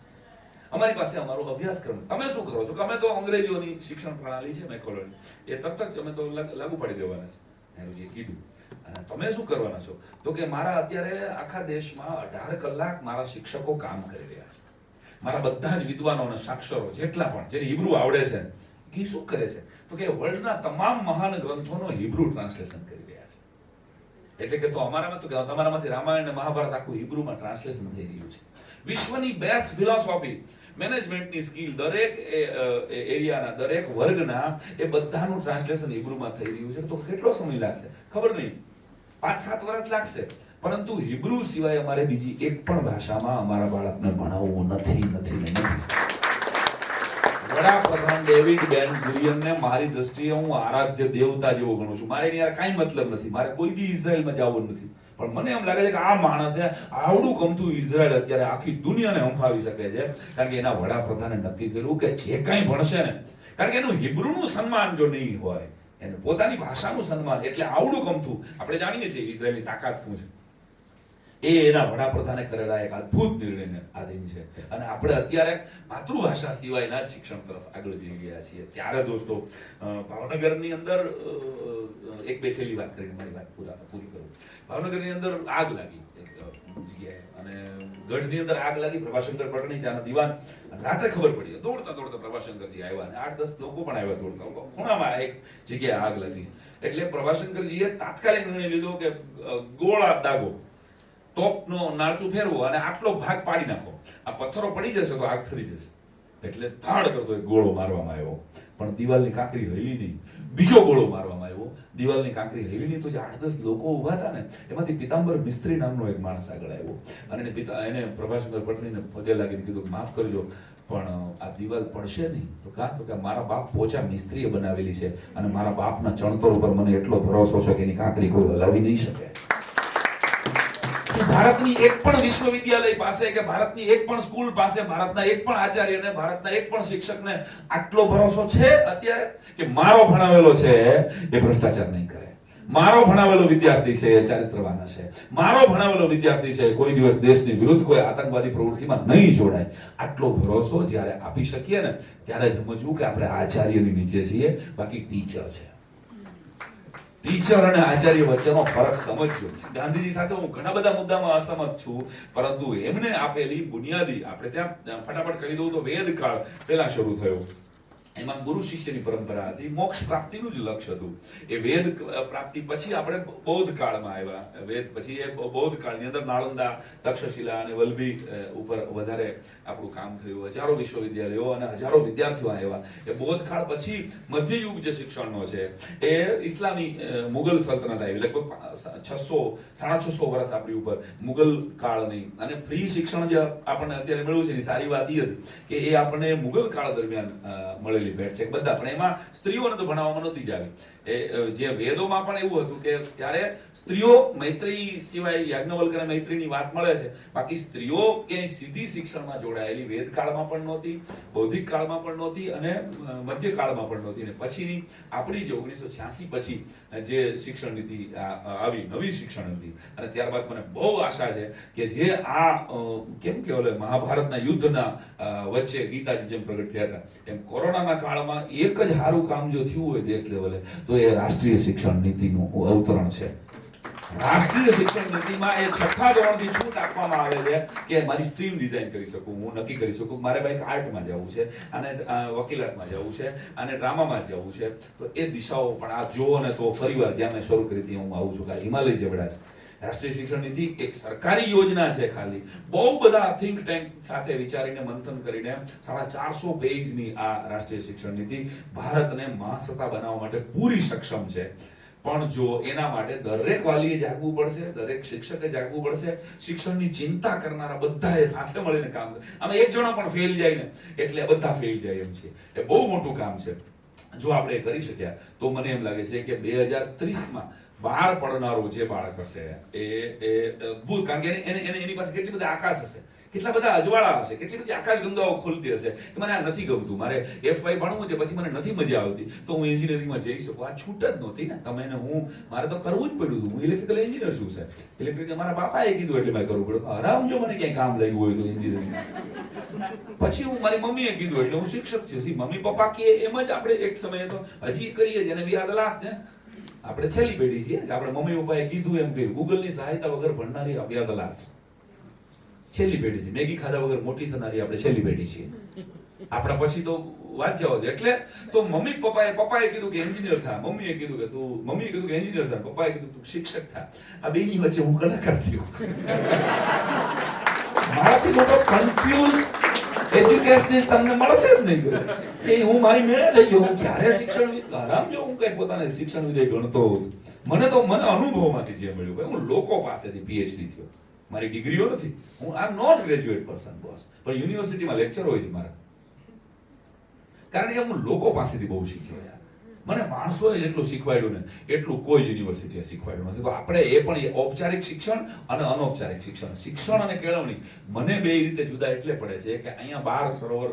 અમારી પાસે અમારો અભ્યાસક્રમ. તમે શું કરો છો કે અમે તો અંગ્રેજીઓની શિક્ષણ પ્રણાલી છે મેકોલોની, એ તરત જ અમે તો લાગુ પાડી દેવાના છે. નહેરુજીએ કીધું. અને તમે શું કરવાના છો તો કે મારા અત્યારે આખા દેશમાં 18 કલાક મારા શિક્ષકો કામ કરી રહ્યા છે. મારા બધા જ વિદ્વાનો અને સાક્ષરો જેટલા પણ જેને હિબ્રુ આવડે છે એ શું કરે છે તો કે વર્લ્ડના તમામ મહાન ગ્રંથોનો હિબ્રુ ટ્રાન્સલેશન કરી રહ્યા છે. એટલે કે તો અમારામાં તો કે તમારામાંથી રામાયણ અને મહાભારત આખું હિબ્રુમાં ટ્રાન્સલેશન થઈ રહ્યું છે. વિશ્વની બેસ્ટ ફિલોસોફી, મેનેજમેન્ટની સ્કિલ દરેક એરિયાના દરેક વર્ગના એ બધાનું ટ્રાન્સલેશન હિબ્રુમાં થઈ રહ્યું છે. તો કેટલો સમય લાગશે ખબર નહીં, 5-7 વર્ષ લાગશે. પરંતુ હિબ્રુ સિવાય અમારે બીજી એક પણ ભાષામાં અમારા બાળકને ભણાવવું નથી. વડાપ્રધાન ડેવિડ બેન ગુરિયનને મારી દ્રષ્ટિએ હું આરાધ્ય દેવતા જેવો ગણું છું. મારે એની યાર કાંઈ મતલબ નથી, મારે કોઈ દી ઇઝરાયલમાં જવું નથી, પણ મને એમ લાગે છે કે આ માણસે આવડું ગમતું ઇઝરાયલ અત્યારે આખી દુનિયાને હંફાવી શકે છે, કારણ કે એના વડાપ્રધાને નક્કી કર્યું કે જે કાંઈ ભણશે ને, કારણ કે એનું હિબ્રુનું સન્માન જો નહીં હોય, એને પોતાની ભાષાનું સન્માન, એટલે આવડું ગમતું. આપણે જાણીએ છીએ ઇઝરાયલની તાકાત શું છે. એ એના વડાપ્રધાને કરેલા એક અદ્ભુત નિર્ણયને આધીન છે. અને આપણે અત્યારે માતૃભાષા સિવાયના જ શિક્ષણ તરફ આગળ જઈ ગયા છીએ. ત્યારે દોસ્તો ભાવનગરની અંદર એક બેસેલી વાત કરીને મારી વાત પૂરી કરું. ભાવનગરની અંદર આગ લાગી એક જગ્યાએ, અને ગઢની અંદર આગ લાગી. પ્રભાશંકર પટણી ત્યાંના દિવાન, રાત્રે ખબર પડી, દોડતા પ્રભાશંકરજી આવ્યા અને 8-10 લોકો પણ આવ્યા દોડતા. ખૂણામાં એક જગ્યાએ આગ લાગી એટલે પ્રભાશંકરજીએ તાત્કાલિક નિર્ણય લીધો કે ગોળા દાગો, તોપનો નાળચું ફેરવો અને આટલો ભાગ પાડી નાખો. આ પથ્થરો પડી જશે તો આગ થરી જશે. એટલે ફાડ કરતો એક ગોળો મારવામાં આવ્યો, પણ દિવાલની કાંકરી હલી નહીં. બીજો ગોળો મારવામાં આવ્યો, દિવાલની કાંકરી હલી નહીં. તો જે 8-10 લોકો ઊભા હતા ને, એમાંથી પિતાંબર મિસ્ત્રી નામનો એક માણસ આગળ આવ્યો અને એને પ્રભાશંકર પટણીને પગે લાગીને કીધું માફ કરજો, પણ આ દિવાલ પડશે નહીં. તો કાં તો કે મારા બાપ પોચા મિસ્ત્રીએ બનાવેલી છે અને મારા બાપના ચણતર ઉપર મને એટલો ભરોસો છે કે એની કાંકરી કોઈ હલાવી નહીં શકે. ભારતની એક પણ વિશ્વવિદ્યાલય પાસે કે ભારતની એક પણ સ્કૂલ પાસે, ભારતના એક પણ આચાર્યને, ભારતના એક પણ શિક્ષકને આટલો ભરોસો છે અત્યારે કે મારો ભણાવેલો છે એ ભ્રષ્ટાચાર નહીં કરે, મારો ભણાવેલો વિદ્યાર્થી છે એ ચારિત્રવાન છે, મારો ભણાવેલો વિદ્યાર્થી છે કોઈ દિવસ દેશની વિરુદ્ધ કોઈ આતંકવાદી પ્રવૃત્તિમાં નહીં જોડાય. આટલો ભરોસો જ્યારે આપી શકીએ ને, ત્યારે સમજવું કે આપણે આચાર્યની નીચે છીએ, બાકી ટીચર છે. ટીચર અને આચાર્ય વચ્ચેનો ફરક સમજજો. ગાંધીજી સાથે હું ઘણા બધા મુદ્દામાં અસહમત છું, પરંતુ એમને આપેલી બુનિયાદી, આપણે ત્યાં ફટાફટ કહી દઉં તો વેદકાળ પહેલા શરૂ થયો. એમાં ગુરુ શિષ્યની પરંપરા હતી, મોક્ષ પ્રાપ્તિનું જ લક્ષ્ય હતું. એ વેદ પ્રાપ્તિ પછી આપણે બૌદ્ધ કાળમાં આવ્યા. વેદ પછી એ બૌદ્ધ કાળની અંદર નાલંદા, તક્ષશિલા અને વલ્લભી ઉપર વધારે આપણું કામ થયું. હજારો વિશ્વવિદ્યાલયો અને હજારો વિદ્યાર્થીઓ આવ્યા. એ બૌદ્ધ કાળ પછી મધ્યયુગ જે શિક્ષણનો છે એ ઇસ્લામી મુગલ સલ્તનત આવી, લગભગ 600-650 વર્ષ આપણી ઉપર મુગલ કાળની. અને ફ્રી શિક્ષણ જે આપણને અત્યારે મળ્યું છે એની સારી વાત એ હતી કે એ આપણને મુગલ કાળ દરમિયાન મળેલી ભેટ છે. બધા પણ એમાં સ્ત્રીઓને તો ભણાવવામાં નહોતી જ આવી. જે વેદોમાં પણ એવું હતું કે ત્યારે સ્ત્રીઓ મૈત્રી સિવાય યાજ્ઞવલ્ક અને મૈત્રીની વાત મળે છે, બાકી સ્ત્રીઓ ક્યાંય સીધી શિક્ષણમાં જોડાયેલી વેદકાળમાં પણ નહોતી, બૌદ્ધિક કાળમાં પણ નહોતી અને મધ્યકાળમાં પણ નહોતી. અને પછીની આપણી જે 1986 પછી જે શિક્ષણ નીતિ આવી, નવી શિક્ષણ નીતિ, અને ત્યારબાદ મને બહુ આશા છે કે જે આ કેમ કે ઓલે મહાભારતના યુદ્ધના વચ્ચે ગીતાજી જેમ પ્રગટ થયા હતા, એમ કોરોનાના કાળમાં એક જ સારું કામ જો થયું હોય દેશ લેવલે તો એ રાષ્ટ્રીય શિક્ષણ નીતિનું અવતરણ છે. રાષ્ટ્રીય શિક્ષણ નીતિમાં એ 6થા ધોરણથી છૂટ આપવામાં આવે છે કે મારી સ્ટ્રીમ ડિઝાઇન કરી શકું, હું નક્કી કરી શકું મારે ભાઈ આર્ટમાં જવું છે અને વકીલાતમાં જવું છે અને ડ્રામામાં જવું છે. તો એ દિશાઓ પણ આ જુઓ ને તો ફરીવાર જ્યાં મેં શરૂ કરી હતી હું આવું છું કે હિમાલય જેવડા છે. રાષ્ટ્રીય શિક્ષણ નીતિ એક સરકારી યોજના છે, ખાલી બહુ બધા થિંક ટેન્ક સાથે વિચારીને મંથન કરીને 450 પેજની આ રાષ્ટ્રીય શિક્ષણ નીતિ ભારતને મહાસત્તા બનાવવા માટે પૂરી સક્ષમ છે. પણ જો એના માટે દરેક વાલીએ જાગવું પડશે, દરેક શિક્ષકે જાગવું પડશે, શિક્ષણની ચિંતા કરનારા બધાએ સાથે મળીને કામ. આમાં એક જણો પણ ફેલ જાય ને એટલે બધા ફેલ જાય એમ છે. એ બહુ મોટું કામ છે. જો આપણે એ કરી શક્યા તો મને એમ લાગે છે કે 2030માં બહાર પડનારો જે બાળક હશે એ અદ્ભુત, કારણ કે એની પાસે કેટલી બધી આકાશ હશે, કેટલા બધા અજવાળા હશે, કેટલી બધી આકાશ ગંગાઓ ખુલતી હશે કે મને આ નથી ગમતું, મારે FY ભણવું છે, પછી મને નથી મજા આવતી, તો હું એન્જિનિયરિંગમાં જઈ શકું. આ છૂટ જ નહોતી ને તમે ને મારે તો કરવું જ પડ્યું હતું. હું ઇલેક્ટ્રિકલ એન્જિનિયર છું સાહેબ. ઇલેક્ટ્રિકલ મારા બાપાએ કીધું એટલે મારે કરવું પડ્યું. આરામ જો મને ક્યાંય કામ લાગ્યું હોય તો એન્જિનિયરિંગ. પછી હું મારી મમ્મીએ કીધું એટલે હું શિક્ષક થયો. મમ્મી પપ્પા કે એમ જ આપણે એક સમયે તો હજી કરીએ છીએ અને વી આર ધ લાસ્ટ ને આપણે છેલ્લી પેઢી છીએ કે આપણે મમ્મી પપ્પાએ કીધું એમ કર્યું. ગૂગલની સહાયતા વગર ભણનારી વી આર ધ લાસ્ટ છેલ્લી પેઢી છે. મેગી ખાધા વગર મોટી થનારી આપણે છેલ્લી પેઢી છીએ. આપણા પછી તો વાત જવા દે. એટલે તો મમ્મી પપ્પાએ કીધું કે એન્જિનિયર થા, મમ્મીએ કીધું કે એન્જિનિયર થા, પપ્પાએ કીધું તું શિક્ષક થા. આ બેની વચ્ચે હું કલાકાર થયો. મારાથી મોટો કન્ફ્યુઝ એજ્યુકેશનિસ્ટ તમને મળશે જ નહીં કે હું મારી મેળે થઈ ગયો. હું ક્યારે શિક્ષણ આરામ જો હું કઈ પોતાને શિક્ષણ વિધેય ગણતો હતો. મને અનુભવમાંથી જે મળ્યું ભાઈ, હું લોકો પાસેથી PhD થયો. મારી ડિગ્રીઓ નથી, હું I am not graduate person boss, પણ યુનિવર્સિટીમાં લેક્ચર હોય છે મારા, કારણ કે હું લોકો પાસેથી બહુ શીખ્યો યાર. મને માણસોએ જેટલું શીખવાડ્યું ને એટલું કોઈ યુનિવર્સિટીએ શીખવાડ્યું નથી. તો આપણે એ પણ ઔપચારિક શિક્ષણ અને અનૌપચારિક શિક્ષણ અને કેળવણી મને બે રીતે જુદા એટલે પડે છે કે અહીંયા બાર સરોવર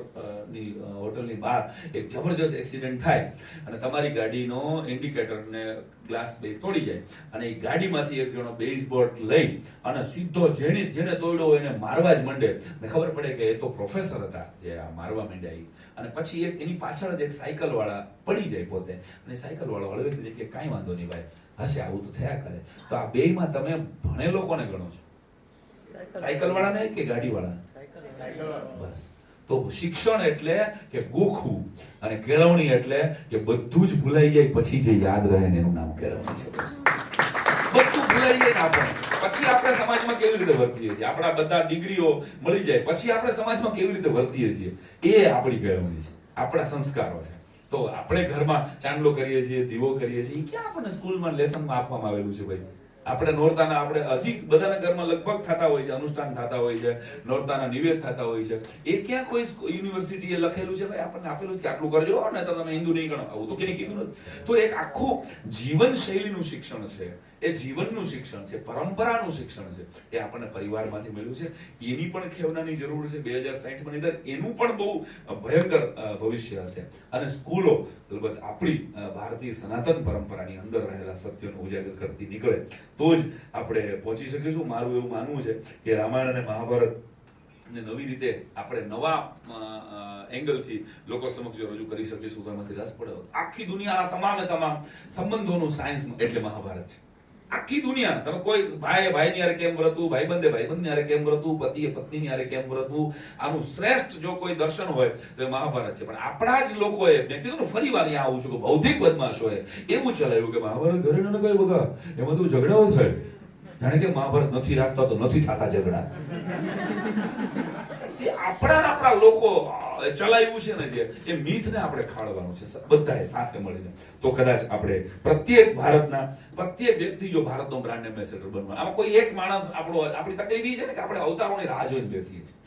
ની હોટલની બહાર એક જબરજસ્ત એક્સિડન્ટ થાય અને તમારી ગાડીનો ઇન્ડિકેટર ને ગ્લાસ બે તોડી જાય અને એ ગાડીમાંથી એક જણો બેઝબોલ લઈ અને સીધો જેને તોડ્યો હોય એને મારવા જ માંડે. ને ખબર પડે કે એ તો પ્રોફેસર હતા જે આ મારવા માંડ્યા. અને પછી એની પાછળ જ એક સાયકલ વાળા પડી જાય પોતે, અને સાયકલ વાળો હળવે રીતે કે કાંઈ વાંધો નહીં ભાઈ, હશે આવું તો થયા કરે. તો આ બેયમાં તમે ભણેલો કોને ગણો છો? સાયકલ વાળાને કે ગાડી વાળાને? બસ. તો શિક્ષણ એટલે કે ગોખવું અને કેળવણી એટલે કે બધું જ ભૂલાઈ જાય પછી જે યાદ રહે ને એનું નામ કેળવણી છે. બધું ભૂલાઈ જાય આપણે પછી આપણે સમાજમાં કેવી રીતે વર્તીએ છીએ, આપણા બધા ડિગ્રીઓ મળી જાય પછી આપણે સમાજમાં કેવી રીતે વર્તીએ છીએ, એ આપણી કેળવણી છે, આપણા સંસ્કારો છે. તો આપણે ઘરમાં ચાંદલો કરીએ છીએ, દીવો કરીએ છીએ, એ ક્યાં આપણને સ્કૂલમાં લેસનમાં આપવામાં આવેલું છે ભાઈ? આપણે નોરતાના આપણે હજી બધાના ઘરમાં લગભગ થતા હોય છે, અનુષ્ઠાન થતા હોય છે, નોરતાના નિવેદ થતા હોય છે. એ ક્યાં કોઈ યુનિવર્સિટીએ લખેલું છે ભાઈ આપણને આપેલું છે કે આટલું કરજો અને તો તમે હિન્દુ નહીં ગણો? આવું તો કેને કીધું નથી. તો એક આખું જીવન શૈલીનું શિક્ષણ છે, એ જીવનનું શિક્ષણ છે, પરંપરાનું શિક્ષણ છે, એ આપણને પરિવારમાંથી મળ્યું છે. એની પણ ખેવનાની જરૂર છે. 2060 ની અંદર એનું પણ બહુ ભયંકર ભવિષ્ય હશે. અને સ્કૂલો અલબત્ત આપણી ભારતીય સનાતન પરંપરાની અંદર રહેલા સત્યનો ઉજાગર કરતી નીકળે તો જ આપણે પહોંચી શકીશું. મારું એવું માનવું છે કે રામાયણ અને મહાભારત ને નવી રીતે આપણે નવા એંગલથી લોકો સમક્ષ રજૂ કરી શકીશું તો એમાંથી રસ પડે. આખી દુનિયાના તમામ સંબંધોનું સાયન્સ એટલે મહાભારત છે. આખી દુનિયા તમે કોઈ ભાઈની હારે કેમ વર્તવું, ભાઈબંધની હારે કેમ વર્તવું, પતિએ પત્નીની હારે કેમ વર્તવું, આનું શ્રેષ્ઠ જો કોઈ દર્શન હોય તો એ મહાભારત છે. પણ આપણા જ લોકોએ, મેં કીધું ને ફરી વાર અહીંયા આવું છું કે બૌદ્ધિક બદમાશોએ એવું ચલાવ્યું કે મહાભારત ઘરે ન કઈ બધા એમાં તો ઝઘડાઓ થાય, જાણે કે મહાભારત નથી રાખતા તો નથી થતા ઝઘડા. આપણા લોકો ચલાવ્યું છે ને જે એ મિથને આપણે ખાળવાનું છે બધાએ સાથે મળીને. તો કદાચ આપણે પ્રત્યેક ભારતના પ્રત્યેક વ્યક્તિ જો ભારતનો બ્રાન્ડ એમ્બેસેડર બનવા, આમાં કોઈ એક માણસ આપણી તકલીફ છે ને કે આપણે અવતારોની રાહ જોઈને બેસીએ છીએ.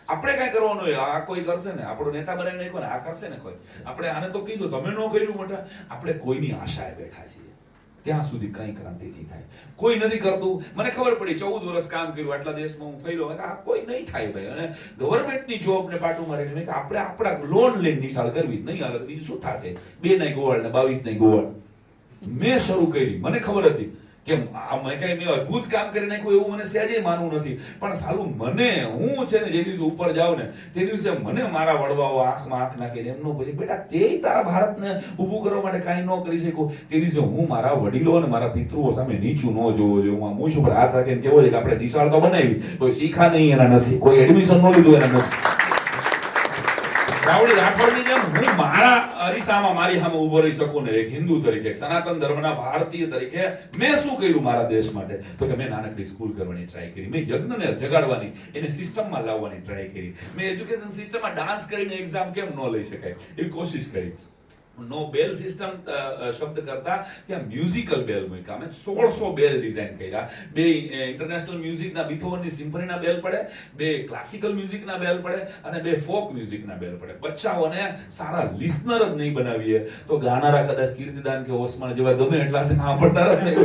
આપણે કઈ કરવાનું હોય, આ કોઈ કરશે ને, આપણો નેતા બનાવી નાખ્યો ને, આ કરશે ને કોઈ, આપણે આને તો કીધું તમે ન કર્યું મોટા. આપણે કોઈની આશાએ બેઠા છીએ ત્યાં સુધી કઈ ક્રાંતિ નહીં થાય. કોઈ નથી કરતું. મને ખબર પડી 14 વર્ષ કામ કર્યું આટલા દેશમાં હું ફર્યો, આ કોઈ નહીં થાય ભાઈ. અને ગવર્નમેન્ટની જોબ ને પાટું મારીને કે આપણે આપણા લોન લઈને નિશાળ કરવી નહીં હાલત, બીજું શું થશે? 2 નહીં ગોવાળ ને 22 નહીં ગોવાળ. મેં શરૂ કરી, મને ખબર હતી કે મેં અદ્ભુત કામ કરી નાખ્યું એવું મને સહેજે માનવું નથી, પણ સાલું મને હું છે ને જે દિવસે ઉપર જાઉં ને તે દિવસે મને મારા વડવાઓ આંખમાં આંખ નાખીને એમનો પછી બેટા તે તારા ભારતને ઊભું કરવા માટે કાંઈ ન કરી શકું, તે દિવસે હું મારા વડીલો અને મારા પિતૃઓ સામે નીચું ન જોવો જોઈએ. હું મૂછ ઉપર હાથ રાખીને કેવો છે કે આપણે નિશાળ તો બનાવી, કોઈ શીખા નહીં એના નથી, કોઈ એડમિશન ન લીધું એના નથી. રાવડી રાઠોડની જેમ હું મારા અરીસામાં મારી સામે ઉભો રહી શકું ને એક હિન્દુ તરીકે, સનાતન ધર્મના ભારતીય તરીકે મેં શું કર્યું મારા દેશ માટે? તો કે મેં નાનકડી સ્કૂલ કરવાની ટ્રાય કરી, મેં યજ્ઞને જગાડવાની, એને સિસ્ટમમાં લાવવાની ટ્રાય કરી, મેં એજ્યુકેશન સિસ્ટમમાં ડાન્સ કરીને એક્ઝામ કેમ ન લઈ શકાય એવી કોશિશ કરી. નો બેલ સિસ્ટમ શબ્દ કરતા ત્યાં મ્યુઝિકલ બેલ મૂક્યા. અમે 1600 બેલ ડિઝાઇન કર્યા. બે ઇન્ટરનેશનલ મ્યુઝિકના બીથોવનની સિમ્ફનીના બેલ પડે, બે ક્લાસિકલ મ્યુઝિકના બેલ પડે અને બે ફોક મ્યુઝિકના બેલ પડે. બચ્ચાઓને સારા લિસનર જ નહીં બનાવીએ તો ગાનારા કદાચ કીર્તિદાન કે ઓસમાણ જેવા ગમે એટલા સાંભળનાર જ નહીં.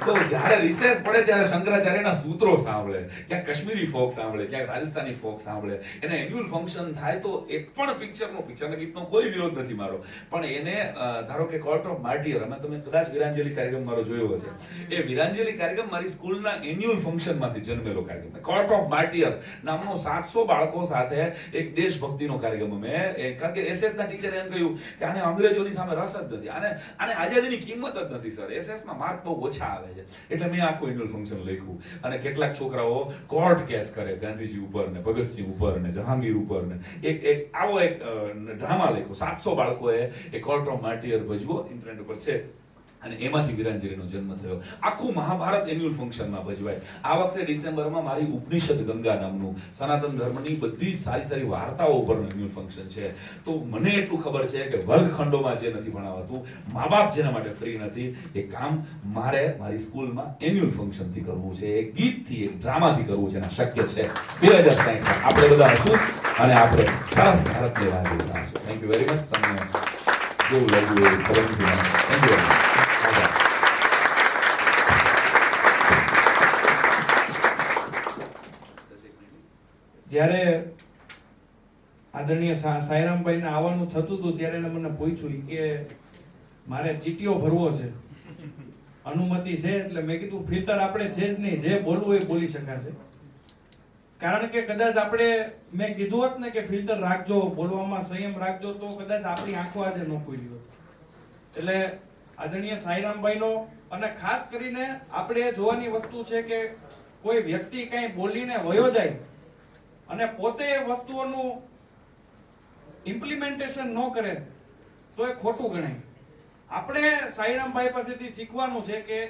તો જ્યારે રિસેસ પડે ત્યારે શંકરાચાર્યના સૂત્રો સાંભળે, ક્યાંક કાશ્મીરી ફોક સાંભળે, ક્યાંક રાજસ્થાની ફોક સાંભળે. એને એન્યુઅલ ફંક્શન થાય તો એક પણ પિક્ચરના ગીતનો કોઈ વિરોધ નથી મારો, પણ એને ધારો કે કોર્ટ ઓફ માર્ટિયર, અમે તમે કદાચ વીરાંજલી કાર્યક્રમ મારો જોયો હશે. એ વીરાંજલી કાર્યક્રમ મારી સ્કૂલના એન્યુઅલ ફંક્શનમાંથી જન્મેલો કાર્યક્રમ. કોર્ટ ઓફ માર્ટિયર નામનો 700 બાળકો સાથે એક દેશભક્તિનો કાર્યક્રમ અમે, કારણ કે એસએસ ના ટીચરે એમ કહ્યું કે આને અંગ્રેજોની સામે રસ જ નથી, આને આઝાદીની કિંમત જ નથી સર, એસએસ માં માર્ક બહુ ઓછા આવે છે. એટલે મેં આખું એન્યુઅલ ફંક્શન લખ્યું અને કેટલાક છોકરાઓ કોર્ટ કેસ કરે ગાંધીજી ઉપર ને ભગતસિંહ ઉપર ને જહાંગીર ઉપર ને એક આવો એક ડ્રામા લખ્યો. 700 બાળકોએ એ કોર્ટ ઓફ માર્ટિયર ભજવો, ઇન્ટરનેટ ઉપર છે, અને એમાંથી વીરાંજલીનો જન્મ થયો. આખું મહાભારત એન્યુઅલ ફંક્શનમાં ભજવાય. આ વખતે ડિસેમ્બરમાં મારી ઉપનિષદ ગંગા નામનું સનાતન ધર્મની બધી સારી સારી વાર્તાઓ ઉપરનું એન્યુઅલ ફંક્શન છે. તો મને એટલું ખબર છે કે વર્ગખંડોમાં જે નથી ભણાવાતું, મા બાપ જેના માટે ફ્રી નથી, એ કામ મારે મારી સ્કૂલમાં એન્યુઅલ ફંક્શનથી કરવું છે, એક ગીતથી, એક ડ્રામાથી કરવું છે, અને શક્ય છે 2060 આપણે બધા હશું અને આપણે સરસ ભારતની રાહ જોતા હશું. Thank you very much. તમને કેવું લાગ્યું એ ખબર નથી મને. Thank you. જ્યારે આદરણીય સાયરામભાઈને આવવાનું થતું હતું ત્યારે એને મને પૂછ્યું કે મારે ચીટીઓ ભરવો છે, અનુમતિ છે? એટલે મેં કીધું ફિલ્ટર આપણે છે જ નહીં, જે બોલવું એ બોલી શકાશે. કારણ કે કદાચ આપણે, મેં કીધું હોત ને કે ફિલ્ટર રાખજો, બોલવામાં સંયમ રાખજો, તો કદાચ આપણી આંખો આજે ન ખુલી હોત. એટલે આદરણીય સાયરામભાઈનો, અને ખાસ કરીને આપણે જોવાની વસ્તુ છે કે કોઈ વ્યક્તિ કંઈ બોલીને વયો જાય અને પોતે વસ્તુઓનું ઇમ્પ્લિમેન્ટેશન ન કરે તો એ ખોટું ગણાય. આપણે સાઈરામભાઈ પાસેથી શીખવાનું છે કે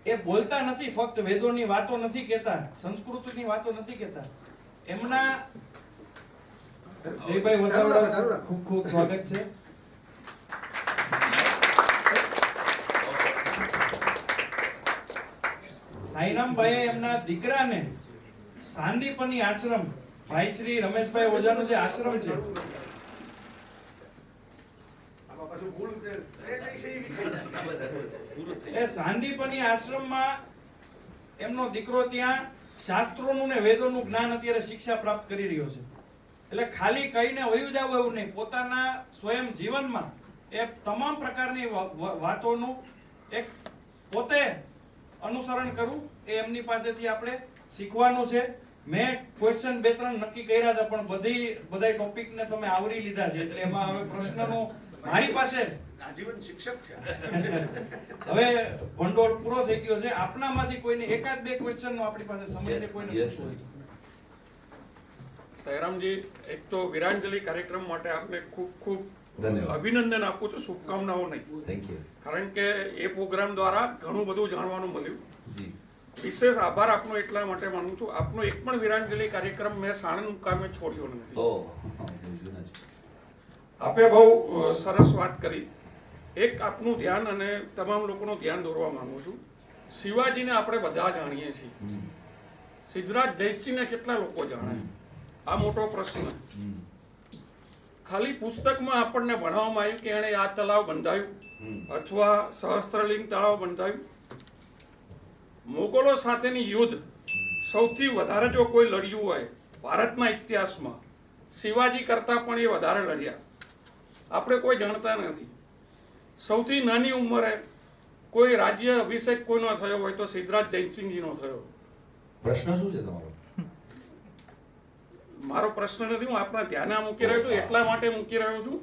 એ બોલતા નથી, ફક્ત વેદોની વાતો નથી કહેતા, સંસ્કૃતિની વાતો નથી કહેતા. એમના જયભાઈ વસાવડા, ખૂબ ખૂબ સ્વાગત છે. સાઈરામભાઈએ એમના દીકરાને સાંદીપની આશ્રમ, ભાઈ શ્રી રમેશભાઈ ઓઝાનો જે આશ્રમ છે, એ સાંદીપની આશ્રમમાં એમનો દીકરો ત્યાં શાસ્ત્રોનું ને વેદોનું જ્ઞાન અત્યારે શિક્ષા પ્રાપ્ત કરી રહ્યો છે. એટલે ખાલી કહીને વયું જાવ એવું નહીં, પોતાના સ્વયં જીવનમાં એ તમામ પ્રકારની વાતોનું એક પોતે અનુસરણ કરવું, એ એમની પાસેથી આપણે શીખવાનું છે. મેં ક્વેશ્ચન 2-3 નક્કી કર્યા હતા, પણ બધા ટોપિકને તમે આવરી લીધા છે, એટલે એમાં હવે પ્રશ્નનો મારી પાસે આજીવન શિક્ષક છે. હવે ભંડોળ પૂરો થઈ ગયો છે. આપનામાંથી કોઈને એકાદ બે ક્વેશ્ચન નો આપણી પાસે સમય છે, કોઈને પૂછવું હોય તો. સાયરામજી, એક તો વીરાંજલિ કાર્યક્રમ માટે આપને ખૂબ ખૂબ અભિનંદન આપું છું, શુભકામનાઓ નહીં. Thank you. કારણ કે એ પ્રોગ્રામ દ્વારા ઘણું બધું જાણવાનું મળ્યું. જી. વિશેષ આભાર આપનો એટલા માટે માનું છું, આપનો એક પણ વીરાંજલિ કાર્યક્રમ મેં સાણંદ મુકામે છોડ્યો નથી. આપે બહુ સરસ વાત કરી. એક આપનું ધ્યાન અને તમામ લોકોનું ધ્યાન દોરવા માંગુ છું. શિવાજીને આપણે બધા જાણીએ છીએ, સિદ્ધરાજ જયસિંહને કેટલા લોકો જાણે? આ મોટો પ્રશ્ન. ખાલી પુસ્તકમાં આપણને ભણાવવામાં આવ્યું કે એણે આ તળાવ બંધાયું અથવા સહસ્ત્રલિંગ તળાવ બંધાયું. મોગલો સાથેની યુદ્ધ સૌથી વધારે જો કોઈ લડ્યું હોય ભારતના ઇતિહાસમાં, શિવાજી કરતા પણ એ વધારે લડ્યા. આપણે કોઈ જાણતા નથી. સૌથી નાની ઉંમરે કોઈ રાજ્ય અભિષેક કોઈનો થયો હોય તો સિદ્ધરાજ જયસિંહજીનો થયો. પ્રશ્ન શું છે તમારો? મારો પ્રશ્ન નથી, હું આપના ધ્યાને મૂકી રહ્યો છું. એટલા માટે મૂકી રહ્યો છું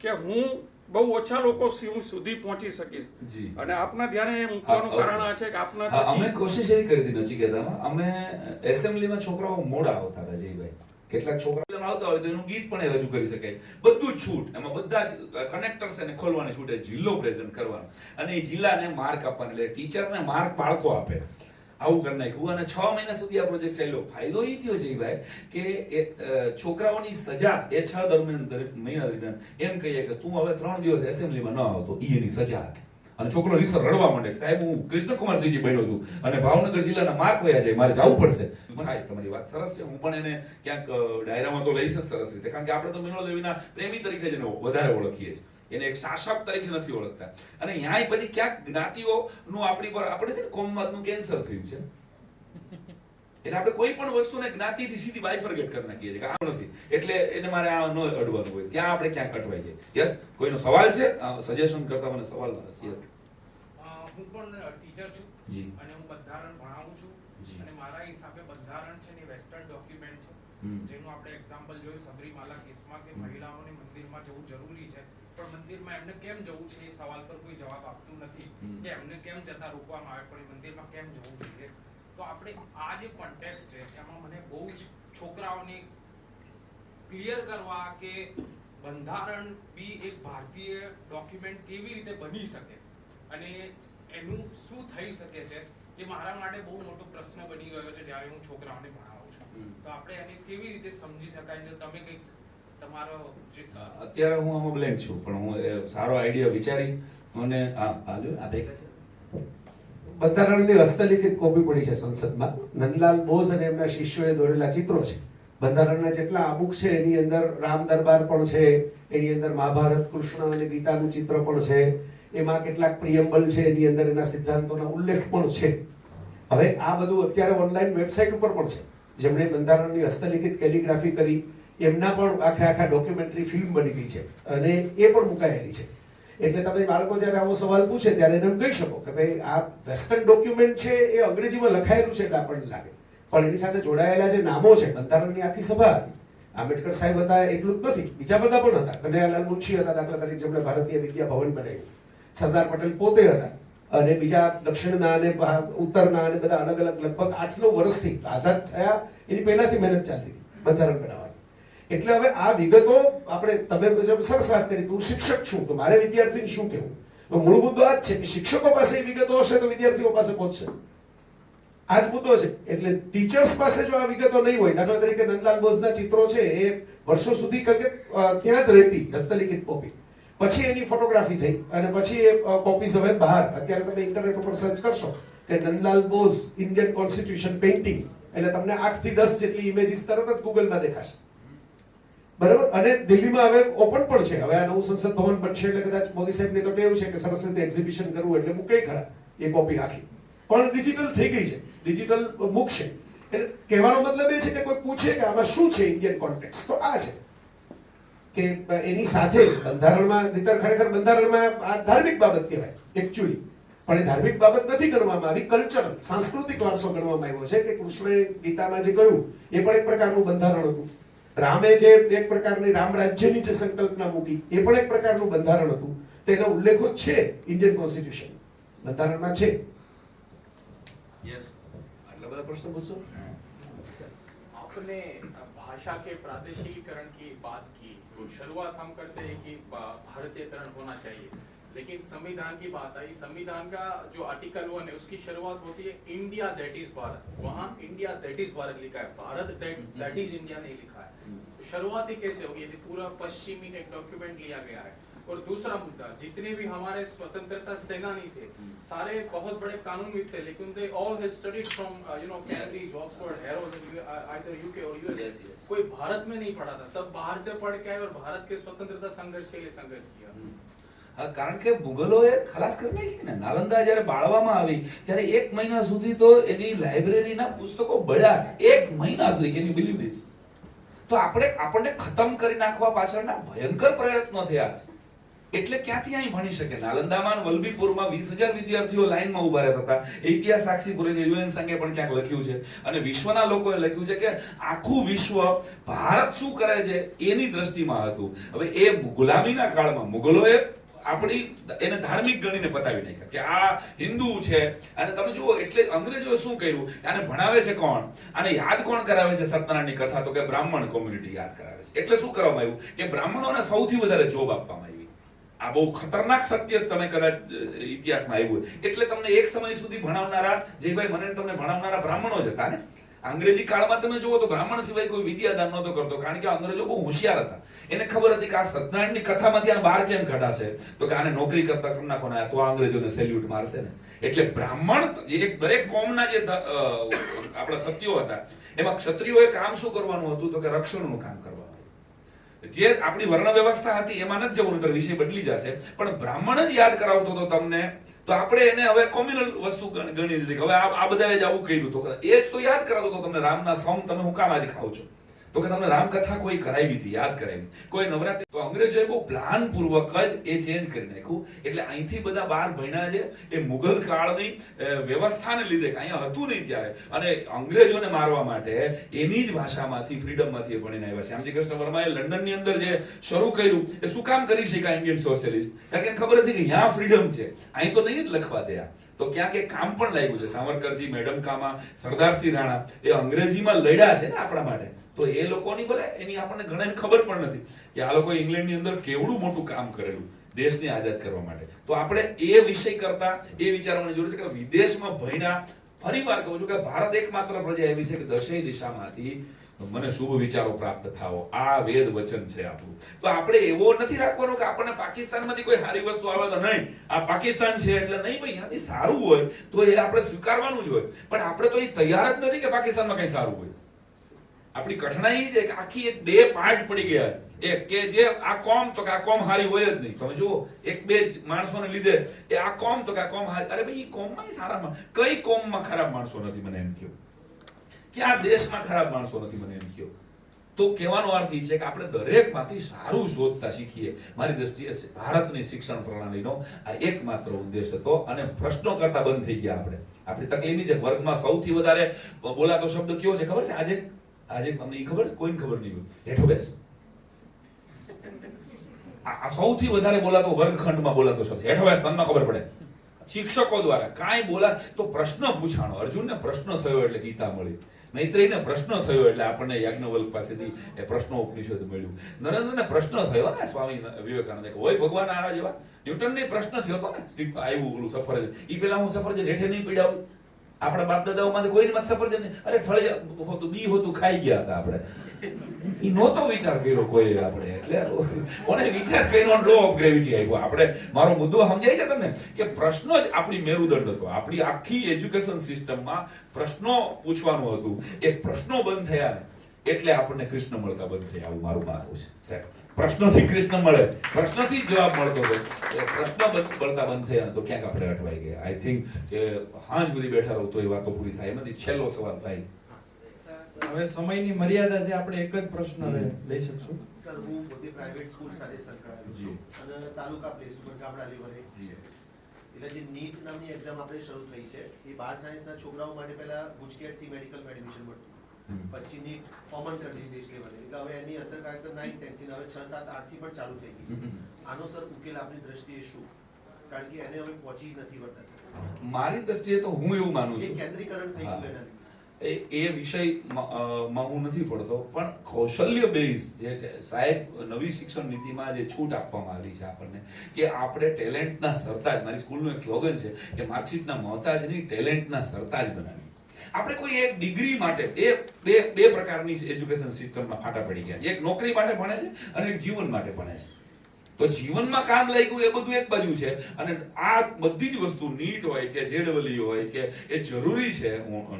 કે હું બહુ ઓછા લોકો સુધી પહોંચી શકીશ, અને આપના ધ્યાને મૂકવાનું કારણ આ છે કે આપના અમે કોશિશ એવી કરી હતી નચિકેતામાં, અમે એસેમ્બલીમાં છોકરાઓ મોડા આવતા હતા. જયભાઈ, કેટલાક છોકરાઓ આવતા હોય તો એનું ગીત પણ એ રજૂ કરી શકાય, બધું જ છૂટ. એમાં બધા જ કનેક્ટર્સ એને ખોલવાની છૂટ, જિલ્લો પ્રેઝન્ટ કરવાનો અને એ જિલ્લાને માર્ક આપવાની. એટલે ટીચરને માર્ક બાળકો આપે આવું કરી નાખ્યું અને 6 મહિના સુધી આ પ્રોજેક્ટ ચાલ્યો. ફાયદો એ થયો છે ભાઈ કે છોકરાઓની સજા એ 6 મહિના દરમિયાન એમ કહીએ કે તું હવે 3 દિવસ એસેમ્બલીમાં ન આવતો, ઈ એની સજા હતી. અને છોકરો રીસર રડવા માંડે કે સાહેબ હું કૃષ્ણકુમારસિંહજી બન્યો છું અને ભાવનગર જિલ્લાના માર્ક વયા જાય, મારે જવું પડશે. હા, તમારી વાત સરસ છે, હું પણ એને ક્યાંક ડાયરામાં તો લઈશ જ સરસ રીતે, કારણ કે આપણે તો મૃણાલ દેવીના પ્રેમી તરીકે જ એને વધારે ઓળખીએ છીએ, એને એક શાસક તરીકે નથી ઓળખતા. અને ન્યાય પછી ક્યાંક જ્ઞાતિઓનું આપણી પર આપણે છે ને કોમવાદનું કેન્સર થયું છે, એટલે આપણે કોઈ પણ વસ્તુને જ્ઞાતિથી સીધી બાયફર્ગેટ કરી નાખીએ છીએ કે આ નથી એટલે એને મારે આ ન અડવાનું હોય, ત્યાં આપણે ક્યાંક અટવાઈ જાય. યસ, કોઈનો સવાલ છે? સજેશન કરતા મને સવાલ યસ. હું પણ ટીચર છું જી. અને હું બંધારણ ભણાવું છું જી. અને મારા હિસાબે બંધારણ છે ને વેસ્ટર્ન ડોક્યુમેન્ટ છે, જેનું આપણે એક્ઝામ્પલ જોયું સબરીમાલા કેસમાં કે મહિલાઓને મંદિરમાં જવું જરૂરી છે, પણ મંદિરમાં એમને કેમ જવું છે એ સવાલ પર કોઈ જવાબ આપતું નથી કે એમને કેમ જતા રોકવામાં આવે, પણ મંદિરમાં કેમ જવું જોઈએ. તો આપણે આ જે કોન્ટેક્સ્ટ છે એમાં મને બહુ જ છોકરાઓને ક્લિયર કરવા કે બંધારણ બી એક ભારતીય ડોક્યુમેન્ટ કેવી રીતે બની શકે અને એનું શું થઈ શકે છે એ મારા માટે બહુ મોટો પ્રશ્ન બની ગયો છે જ્યારે હું છોકરાઓને ભણાવું છું. તો આપણે એને કેવી રીતે સમજી શકાય છે? તમે કંઈક તમારો જે અત્યારે હું આમાં બ્લેન્ક છું, પણ હું સારો આઈડિયા વિચારી અને આ ભેગા છે. બંધારણની હસ્તલિખિત કોપી પડી છે સંસદમાં. નંદલાલ બોઝ અને એમના શિષ્યોએ દોરેલા ચિત્રો છે. બંધારણના જેટલા આબુક છે એની અંદર રામ દરબાર પણ છે, એની અંદર મહાભારત, કૃષ્ણ અને ગીતાનું ચિત્ર પણ છે, એમાં કેટલાક પ્રિયમ્બલ છે, એની અંદર એના સિદ્ધાંતોના ઉલ્લેખ પણ છે. હવે આ બધું અત્યારે ઓનલાઈન વેબસાઇટ ઉપર પણ છે. જેમણે બંધારણની હસ્તલિખિત કેલિગ્રાફી કરી એમના પણ આખા ડોક્યુમેન્ટરી ફિલ્મ બની ગઈ છે અને એ પણ મુકાયેલી છે. એટલે તમે બાળકો જ્યારે આવો સવાલ પૂછે ત્યારે એને કહી શકો કે ભાઈ આ વેસ્ટર્ન ડોક્યુમેન્ટ છે, એ અંગ્રેજીમાં લખાયેલું છે એટલે આપણને લાગે, પણ એની સાથે જોડાયેલા જે નામો છે, બંધારણની આખી સભા હતી, આંબેડકર સાહેબ હતા એટલું જ નથી, બીજા બધા પણ હતા. કનૈયાલાલ મુનશી હતા દાખલા તરીકે, જેમણે ભારતીય વિદ્યા ભવન બનાવ્યું. સરદાર પટેલ પોતે હતા અને બીજા દક્ષિણના અને ઉત્તરના અને બધા અલગ અલગ લગભગ 8-9 વર્ષથી આઝાદ થયા એની પહેલાથી મહેનત ચાલતી હતી બંધારણ બનાવવાની. એટલે હવે આ વિગતો આપણે, તમે સરસ વાત કરી કે હું શિક્ષક છું તો મારે વિદ્યાર્થીને શું કહેવું, મૂળ મુદ્દો આ જ છે કે શિક્ષકો પાસે એ વિગતો હશે તો વિદ્યાર્થીઓ પાસે પહોંચશે. આ જ મુદ્દો છે. એટલે ટીચર્સ પાસે જો આ વિગતો નહીં હોય, દાખલા તરીકે નંદલાલ બોઝના ચિત્રો છે એ વર્ષો સુધી ત્યાં જ રહેતી હસ્તલિખિત કોપી, પછી એની ફોટોગ્રાફી થઈ અને પછી એ કોપીઝ હવે બહાર, અત્યારે તમે ઇન્ટરનેટ ઉપર સર્ચ કરશો કે Nandalal Bose Indian constitution painting, એટલે તમને 8 થી 10 જેટલી ઇમેજીસ તરત જ ગૂગલમાં દેખાશે. બરાબર. અને દિલ્હીમાં હવે ઓપન પણ છે. હવે આ નવું સંસદ ભવન બનશે એટલે કદાચ મોદી સાહેબને તો ટેવ છે કે સરસ રીતે એક્ઝિબિશન કરવું, એટલે મૂકે ખરા એ કોપી આખી, પણ ડિજિટલ થઈ ગઈ છે, ડિજિટલ મૂકશે. એટલે કહેવાનો મતલબ એ છે કે કોઈ પૂછે કે આમાં શું છે ઇન્ડિયન કોન્ટેક્સ્ટ, તો આ છે કે એની સાથે બંધારણમાં ખરેખર બંધારણમાં આ ધાર્મિક બાબત કહેવાય એકચ્યુઅલી, પણ એ ધાર્મિક બાબત નથી ગણવામાં આવી, કલ્ચરલ સાંસ્કૃતિક વારસો ગણવામાં આવ્યો છે કે કૃષ્ણએ ગીતામાં જે કહ્યું એ પણ એક પ્રકારનું બંધારણ હતું. રામે જે એક પ્રકારની રામ રાજ્યની જે સંકલ્પના મૂકી એ પણ એક પ્રકારનું બંધારણ હતું. તેના ઉલ્લેખો છે ઇન્ડિયન કોન્સ્ટિટ્યુશન બંધારણમાં છે. યસ, આટલા બધા પ્રશ્નો પૂછો. आपने भाषा के प्रादेशिकीकरण की बात की, तो शुरुआत हम करते हैं कि भारतीयकरण होना चाहिए, लेकिन संविधान की बात आई. संविधान का जो आर्टिकल 1 है उसकी शुरुआत होती है इंडिया दैट इज भारत. वहाँ इंडिया दैट इज भारत लिखा है, भारत दैट इज इंडिया नहीं लिखा है. तो शुरुआत ही कैसे होगी? यदि पूरा पश्चिमी एक डॉक्यूमेंट लिया गया है. और दूसरा मुद्दा, जितने भी हमारे स्वतंत्रता सेनानी थे सारे बहुत बड़े कानूनविद थे, लेकिन they all have studied from Cambridge, Oxford, Harold, either UK और यूएस. कोई भारत में नहीं पढ़ा था, सब बाहर से पढ़ के आए और भारत के स्वतंत्रता संघर्ष के लिए संघर्ष किया. હા, કારણ કે મુગલોએ ખલાસ કરી નાખી ને. નાલંદા જ્યારે બાળવામાં આવી ત્યારે 1 મહિના સુધી તો એની લાઇબ્રેરીના પુસ્તકો બળ્યા. 1 મહિના સુધી, કેન યુ બિલીવ ધીસ? તો આપણને ખતમ કરી નાખવા પાછળના ભયંકર પ્રયત્નો થયા છે. એટલે ક્યાંથી અહીં ભણી શકે? નાલંદામાં વલભીપુરમાં 20,000 વિદ્યાર્થીઓ લાઈનમાં ઉભા રહેતા હતા. ઇતિહાસ સાક્ષી પૂરે છે, યુએન સંઘે પણ ક્યાંક લખ્યું છે અને વિશ્વના લોકોએ લખ્યું છે કે આખું વિશ્વ ભારત શું કરે છે એની દ્રષ્ટિમાં હતું. હવે એ ગુલામીના કાળમાં મુગલોએ આપણી એને ધાર્મિક ગણીને પતાવી નાખ્યા કે આ હિન્દુ છે. અને તમે જુઓ, એટલે અંગ્રેજોએ શું કર્યું, આને ભણાવે છે કોણ, આને યાદ કોણ કરાવે છે સત્યનારાયણની કથા? તો કે બ્રાહ્મણ કોમ્યુનિટી યાદ કરાવે છે. એટલે શું કરવામાં આવ્યું કે બ્રાહ્મણોને સૌથી વધારે જોબ આપવામાં આવી. આ બહુ ખતરનાક સત્ય તમે કદાચ ઇતિહાસમાં આવ્યું હોય. એટલે તમને એક સમય સુધી ભણાવનારા જયભાઈ મને તમને ભણાવનારા બ્રાહ્મણો જ હતા ને. અંગ્રેજી કાળમાં તમે જુઓ તો બ્રાહ્મણ સિવાય કોઈ વિદ્યાદાન નહોતો કરતો, કારણ કે અંગ્રેજો બહુ હોશિયાર હતા. એને ખબર હતી કે આ સત્યનારાયણની કથામાંથી આને બહાર કેમ કાઢાશે, તો કે આને નોકરી કરતા કરી નાખો ને તો આ અંગ્રેજોને સેલ્યુટ મારશે ને. એટલે બ્રાહ્મણ જે દરેક કોમના જે આપણા સત્યો હતા એમાં ક્ષત્રિયોએ કામ શું કરવાનું હતું, તો કે રક્ષણનું કામ કરવાનું. જે આપણી વર્ણ વ્યવસ્થા હતી એમાં નથી જવું, નતર વિષય બદલી જશે. પણ બ્રાહ્મણ જ યાદ કરાવતો હતો તમને, તો આપણે એને હવે કોમ્યુનલ વસ્તુ ગણી દીધી. હવે આ બધાએ જ આવું કર્યું, તો એ જ તો યાદ કરાવતો હતો તમને. રામના સોમ તમે હું કામ આજે ખાવ છો, તો કે તમને રામકથા કોઈ કરાવી હતી, યાદ કરાવી. કોઈ નવરાત્રી, તો અંગ્રેજોએ બહુ પ્લાન પૂર્વક જ એ ચેન્જ કરી નાખ્યું. એટલે અહીંથી બધા બહાર ભણ્યા છે એ મુઘલ કાળની વ્યવસ્થાને લીધે, કે અહીંયા હતું નહીં ત્યારે, અને અંગ્રેજોને મારવા માટે એની જ ભાષામાંથી, ફ્રીડમમાંથી એ ભણીને આવ્યા. શ્યામજી કૃષ્ણ વર્માએ લંડનની અંદર જે શરૂ કર્યું એ શું કામ કરી શક્યા ઇન્ડિયન સોશિયલિસ્ટ, કારણ કે એને ખબર હતી કે અહીંયા ફ્રીડમ છે, અહીં તો નહીં જ લખવા દે. તો ક્યાંક એ કામ પણ લાગ્યું છે. સાવરકરજી, મેડમ કામા, સરદારસિંહ રાણા એ અંગ્રેજીમાં લડ્યા છે ને આપણા માટે. તો એ લોકોની ભલે એની આપણને ઘણાને ખબર પણ નથી કે આ લોકોએ ઇંગ્લેન્ડની અંદર કેવડું મોટું કામ કરેલું દેશને આઝાદ કરવા માટે. તો આપણે એ વિષય કરતા એ વિચારવાની જરૂર છે કે વિદેશમાં ભણ્યા. ફરીવાર કહું છું કે ભારત એકમાત્ર પ્રજા એવી છે કે દશેય દિશામાંથી મને શુભ વિચારો પ્રાપ્ત થાઓ, આ વેદ વચન છે આપણું. તો આપણે એવો નથી રાખવાનો કે આપણને પાકિસ્તાનમાંથી કોઈ સારી વસ્તુ આવે તો નહીં, આ પાકિસ્તાન છે એટલે નહીં. ભાઈ ત્યાંથી સારું હોય તો એ આપણે સ્વીકારવાનું જ હોય, પણ આપણે તો એ તૈયાર જ નથી કે પાકિસ્તાનમાં કઈ સારું હોય. આપણી કઠણાઈ છે કે આખી એક બે પાર્ટ પડી ગયા. એક કે જે આ કોમ, તો કે આ કોમ હારી હોય જ નહીં. તમે જુઓ એક બે માણસોને લીધે એ આ કોમ, તો કે આ કોમ હારી. અરે ભાઈ કોમમાં સારામાં કઈ કોમમાં ખરાબ માણસો નથી મને એમ કહો, કે આ દેશમાં ખરાબ માણસો નથી મને એમ કહો. તો કહેવાનો અર્થ એ છે કે આપણે દરેકમાંથી સારું શોધતા શીખીએ. મારી દ્રષ્ટિએ ભારતની શિક્ષણ પ્રણાલીનો આ એકમાત્ર ઉદ્દેશ હતો, અને પ્રશ્નો કરતા બંધ થઈ ગયા આપણે. આપણી તકલીફ છે વર્ગમાં સૌથી વધારે બોલાતો શબ્દ કયો છે ખબર છે? આજે તમને ઈ ખબર છે? કોઈને ખબર નહીં હોય. હેઠો બેસ. આ સૌથી વધારે બોલાતો વર્ગખંડમાં બોલાતો શબ્દ હેઠો બેસ. તમને ખબર પડે શિક્ષકો દ્વારા કાંઈ બોલા તો પ્રશ્ન પૂછાણો. અર્જુનને પ્રશ્ન થયો એટલે ગીતા મળી, મૈત્રેયને પ્રશ્ન થયો એટલે આપણને યાજ્ઞવલ્ક પાસેથી એ પ્રશ્નો ઉપનિષદ મળ્યું, નરેન્દ્રને પ્રશ્ન થયો ને સ્વામી વિવેકાનંદ હોય ભગવાન આવા જેવા, ન્યૂટનને પ્રશ્ન થયો હતો ને સ્ટ્રીટ આવ્યું ઓલું સફરજન, ઈ પેલા હું સફરજન હેઠે નહીં પીડાવું. આપણા બાપ દાદાઓમાંથી કોઈની માં સફરજન નહીં, અરે ઠળે હોતું બી હોતું ખાઈ ગયા હતા આપણે. ઈ નહોતો વિચાર કર્યો કોઈ આપણે, એટલે કોને વિચાર કર્યો લો ઓફ ગ્રેવિટી આવ્યો. આપણે મારો મુદ્દો સમજાય છે તમને કે પ્રશ્નો જ આપણી મેરુદંડ હતો. આપણી આખી એજ્યુકેશન સિસ્ટમમાં પ્રશ્નો પૂછવાનું હતું. એ પ્રશ્નો બંધ થયા ને એટલે આપણને કૃષ્ણ મળતા બંધ થયા, આવું મારું માનવું છે સાહેબ. પ્રશ્નોથી કૃષ્ણ મળે, પ્રશ્નથી જવાબ મળતો હતો, પ્રશ્ન મળતા બંધ થયા તો ક્યાંક આપણે અટવાઈ ગયા. આઈ થિંક કે હાંજ સુધી બેઠા રહો તો એ વાતો પૂરી થાય. એમાંથી છેલ્લો સવાલ ભાઈ. હવે સમયની મર્યાદા છે, આપણે એક જ પ્રશ્ન લઈ શકશું. સર, હું પોતે પ્રાઇવેટ સ્કૂલ સાથે સંકળાયેલો છું અને તાલુકા પ્લેસમેન્ટ ગામડા લેવલે એટલે જે નીટ નામની એક્ઝામ આપણે શરૂ થઈ છે એ 12 સાયન્સના છોકરાઓ માટે પહેલા ગુજકેટ થી મેડિકલમાં એડમિશન મળતું, પછી નીટ કોમન કરી દીધી દેશ લેવલે. એટલે હવે એની અસરકારકતા 9, 10 થી હવે 6, 7, 8 થી પણ ચાલુ થઈ ગઈ. આનો સર ઉકેલ આપની દ્રષ્ટિએ શું? કારણ કે એને હવે પહોંચી નથી વળતા સર. મારી દ્રષ્ટિએ તો હું એવું માનું એ છું કેન્દ્રીકરણ થઈ ગયું એના લીધે. એ વિષયમાં હું નથી પડતો, પણ કૌશલ્ય બેઝ જે સાહેબ નવી શિક્ષણ નીતિમાં જે છૂટ આપવામાં આવી છે આપણને કે આપણે ટેલેન્ટના સરતાજ, મારી સ્કૂલનું એક સ્લોગન છે કે માર્કશીટના મોહતાજ નહીં ટેલેન્ટના સરતાજ બનાવી. આપણે કોઈ એક ડિગ્રી માટે બે પ્રકારની એજ્યુકેશન સિસ્ટમમાં ફાટા પડી ગયા છે. એક નોકરી માટે ભણે છે અને એક જીવન માટે ભણે છે. તો જીવનમાં કામ લાગ્યું એ બધું એક બાજુ છે, અને આ બધી જ વસ્તુ નીટ હોય કે જેડબલઈ હોય કે એ જરૂરી છે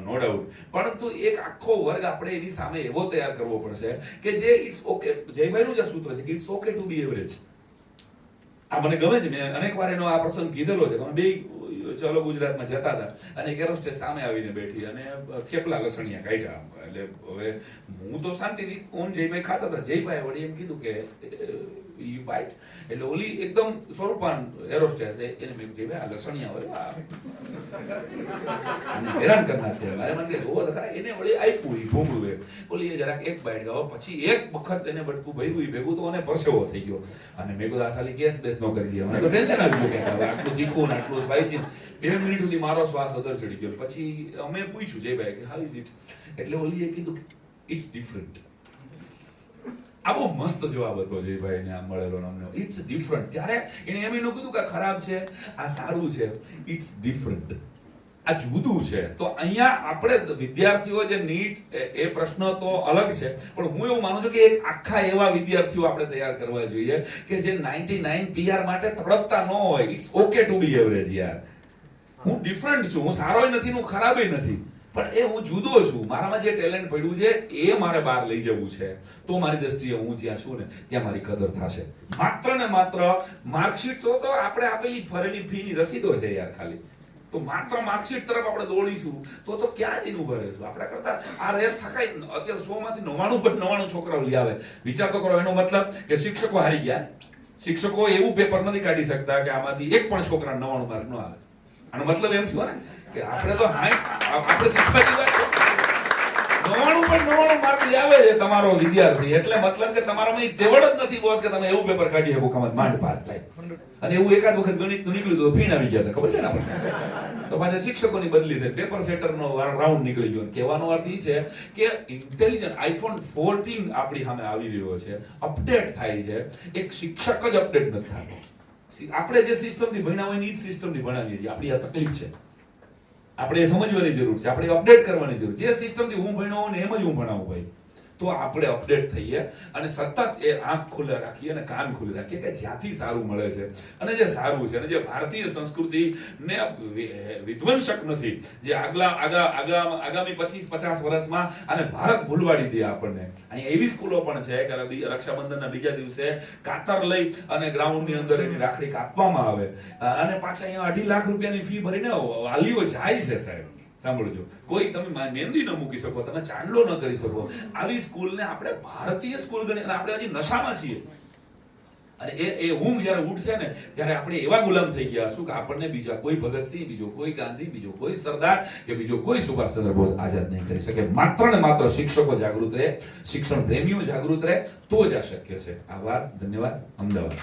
નો ડાઉટ, પરંતુ એક આખો વર્ગ આપણે એની સામે એવો તૈયાર કરવો પડશે કે જે ઇટ્સ ઓકે. જયભાઈનું જે સૂત્ર છે કે it's okay to be average. આ મને ગમે છે, મેં અનેક વાર એનો આ પ્રસંગ કીધેલો છે. બે ચલો ગુજરાતમાં જતા હતા અને એક એરોસ્ટેસ સામે આવીને બેઠી અને થેપલા લસણિયા કાઢ્યા. એટલે હવે હું તો શાંતિથી ઓન જયભાઈ ખાતા હતા. જયભાઈ વળી એમ કીધું કે ઈ બાઈટ, એટલે ઓલી એકદમ સ્વરૂપાન એરોસ્ટેસ એને મેં જયભાઈ આ લસણિયા હોય અને હેરાન કરનાર છે મારે. મને કે જોવો તો ખરા. એને વળી આપ્યું ઈ ભૂંગળું ઓલી એ જરાક એક બાઈટ ગાવ, પછી એક વખત એને બટકું ભર્યું ઈ ભેગું તો મને પરસેવો થઈ ગયો. અને મેં કીધું આ સાલી કેસ બેસ ન કરી દે. મને તો ટેન્શન આવી ગયું કે આટલું તીખું ને આટલું સ્પાઈસી. 2 મિનિટ સુધી મારો શ્વાસ અધર ચડી ગયો. પછી અમે પૂછ્યું જયભાઈ કે હાઉ ઇઝ ઇટ, એટલે ઓલીએ કીધું ઇટ્સ ડિફરન્ટ. આ બહુ મસ્ત જવાબ હતો જયભાઈને આ મળેલો ને અમને. It's different. ત્યારે એને એમ નું કીધું કે ખરાબ છે, આ સારું છે. It's different. આ જુદું છે. તો અહીંયા આપણે વિદ્યાર્થીઓ જે નીટ એ પ્રશ્ન તો અલગ છે, પણ હું એવું માનું છું કે એક આખા એવા વિદ્યાર્થીઓ આપણે તૈયાર કરવા જોઈએ કે જે 99 PR માટે તડપતા ન હોય. It's okay to be average યાર. હું ડિફરન્ટ છું, હું સારોય નથી, હું ખરાબય નથી, પણ એ હું જુદો છું. મારામાં જે ટેલેન્ટ પડ્યું છે એ મારે બહાર લઈ જવું છે. તો મારી દ્રષ્ટિએ હું જ્યાં છું ને ત્યાં મારી કદર થશે. માત્ર ને માત્ર માર્કશીટ તો આપણે આપેલી ભરેલી ફી ની રસીદો છે યાર ખાલી. તો માત્ર માર્કશીટ તરફ આપણે દોડીશું તો ક્યાં જઈને ઉભા રહીશું? આપણે કરતા આ રેસ થકાય. અત્યારે 100 માંથી 99 છોકરાઓ લઈ આવે. વિચાર તો કરો, એનો મતલબ કે શિક્ષકો હારી ગયા. શિક્ષકો એવું પેપર નથી કાઢી શકતા કે આમાંથી એક પણ છોકરા 99 માર્ક ન આવે. આનો મતલબ એમ થયો ને કે આપણે તો આપણે શીખવાની વાત છે. 99 માર્ક લઈ આવે છે તમારો વિદ્યાર્થી, એટલે મતલબ કે તમારામાં તેવડ જ નથી બોસ કે તમે એવું પેપર કાઢી શકો કે માંડ પાસ થાય. અને એવું એકાદ વખત ગણિતનું નીકળ્યું તો ફીણ આવી ગયા હતા, ખબર છે ને આપણને. તો પાછા શિક્ષકોની બદલી થઈ, પેપર સેટરનો રાઉન્ડ નીકળી ગયો. કહેવાનો અર્થ એ છે કે ઇન્ટેલિજન્ટ આઈફોન 14 આપણી સામે આવી રહ્યો છે, અપડેટ થાય છે. એક શિક્ષક જ અપડેટ નથી થતો. આપણે જે સિસ્ટમથી ભણ્યા હોય ને એ જ સિસ્ટમથી ભણાવીએ છીએ. આપણી આ તકલીફ છે. આપણે એ સમજવાની જરૂર છે, આપણે અપડેટ કરવાની જરૂર. જે સિસ્ટમથી હું ભણ્યો હોઉં ને એમ જ હું ભણાવું ભાઈ. તો આપણે અપડેટ થઈએ અને સતત એ આંખ ખુલ્લા રાખીએ અને કાન ખુલ્લા રાખીએ કે જ્યાંથી સારું મળે છે અને જે સારું છે અને જે ભારતીય સંસ્કૃતિ ને વિધ્વંસક નથી, જે આગામી 25-50 વર્ષમાં અને ભારત ભૂલવાડી દે આપણને. અહીંયા એવી સ્કૂલો પણ છે કે રક્ષાબંધનના બીજા દિવસે કાતર લઈ અને ગ્રાઉન્ડની અંદર એની રાખડી કાપવામાં આવે અને પાછા અહીંયા 2.5 લાખ રૂપિયાની ફી ભરીને વાલીઓ જાય છે સાહેબ. સાંભળજો, કોઈ તમે મહેંદી ન મૂકી શકો, તમે ચાંદલો ન કરી શકો. આવી સ્કૂલને આપણે ભારતીય સ્કૂલ ગણી અને આપણે હજી નશામાં છીએ. અને એ ઊંઘ જ્યારે ઉઠશે ને ત્યારે આપણે એવા ગુલામ થઈ ગયા શું કે આપણને બીજા કોઈ ભગતસિંહ, બીજો કોઈ ગાંધી, બીજો કોઈ સરદાર કે બીજો કોઈ સુભાષચંદ્ર બોઝ આઝાદ નહીં કરી શકે. માત્ર ને માત્ર શિક્ષકો જાગૃત રહે, શિક્ષણ પ્રેમીઓ જાગૃત રહે તો જ આ શક્ય છે. આભાર, ધન્યવાદ. અમદાવાદ.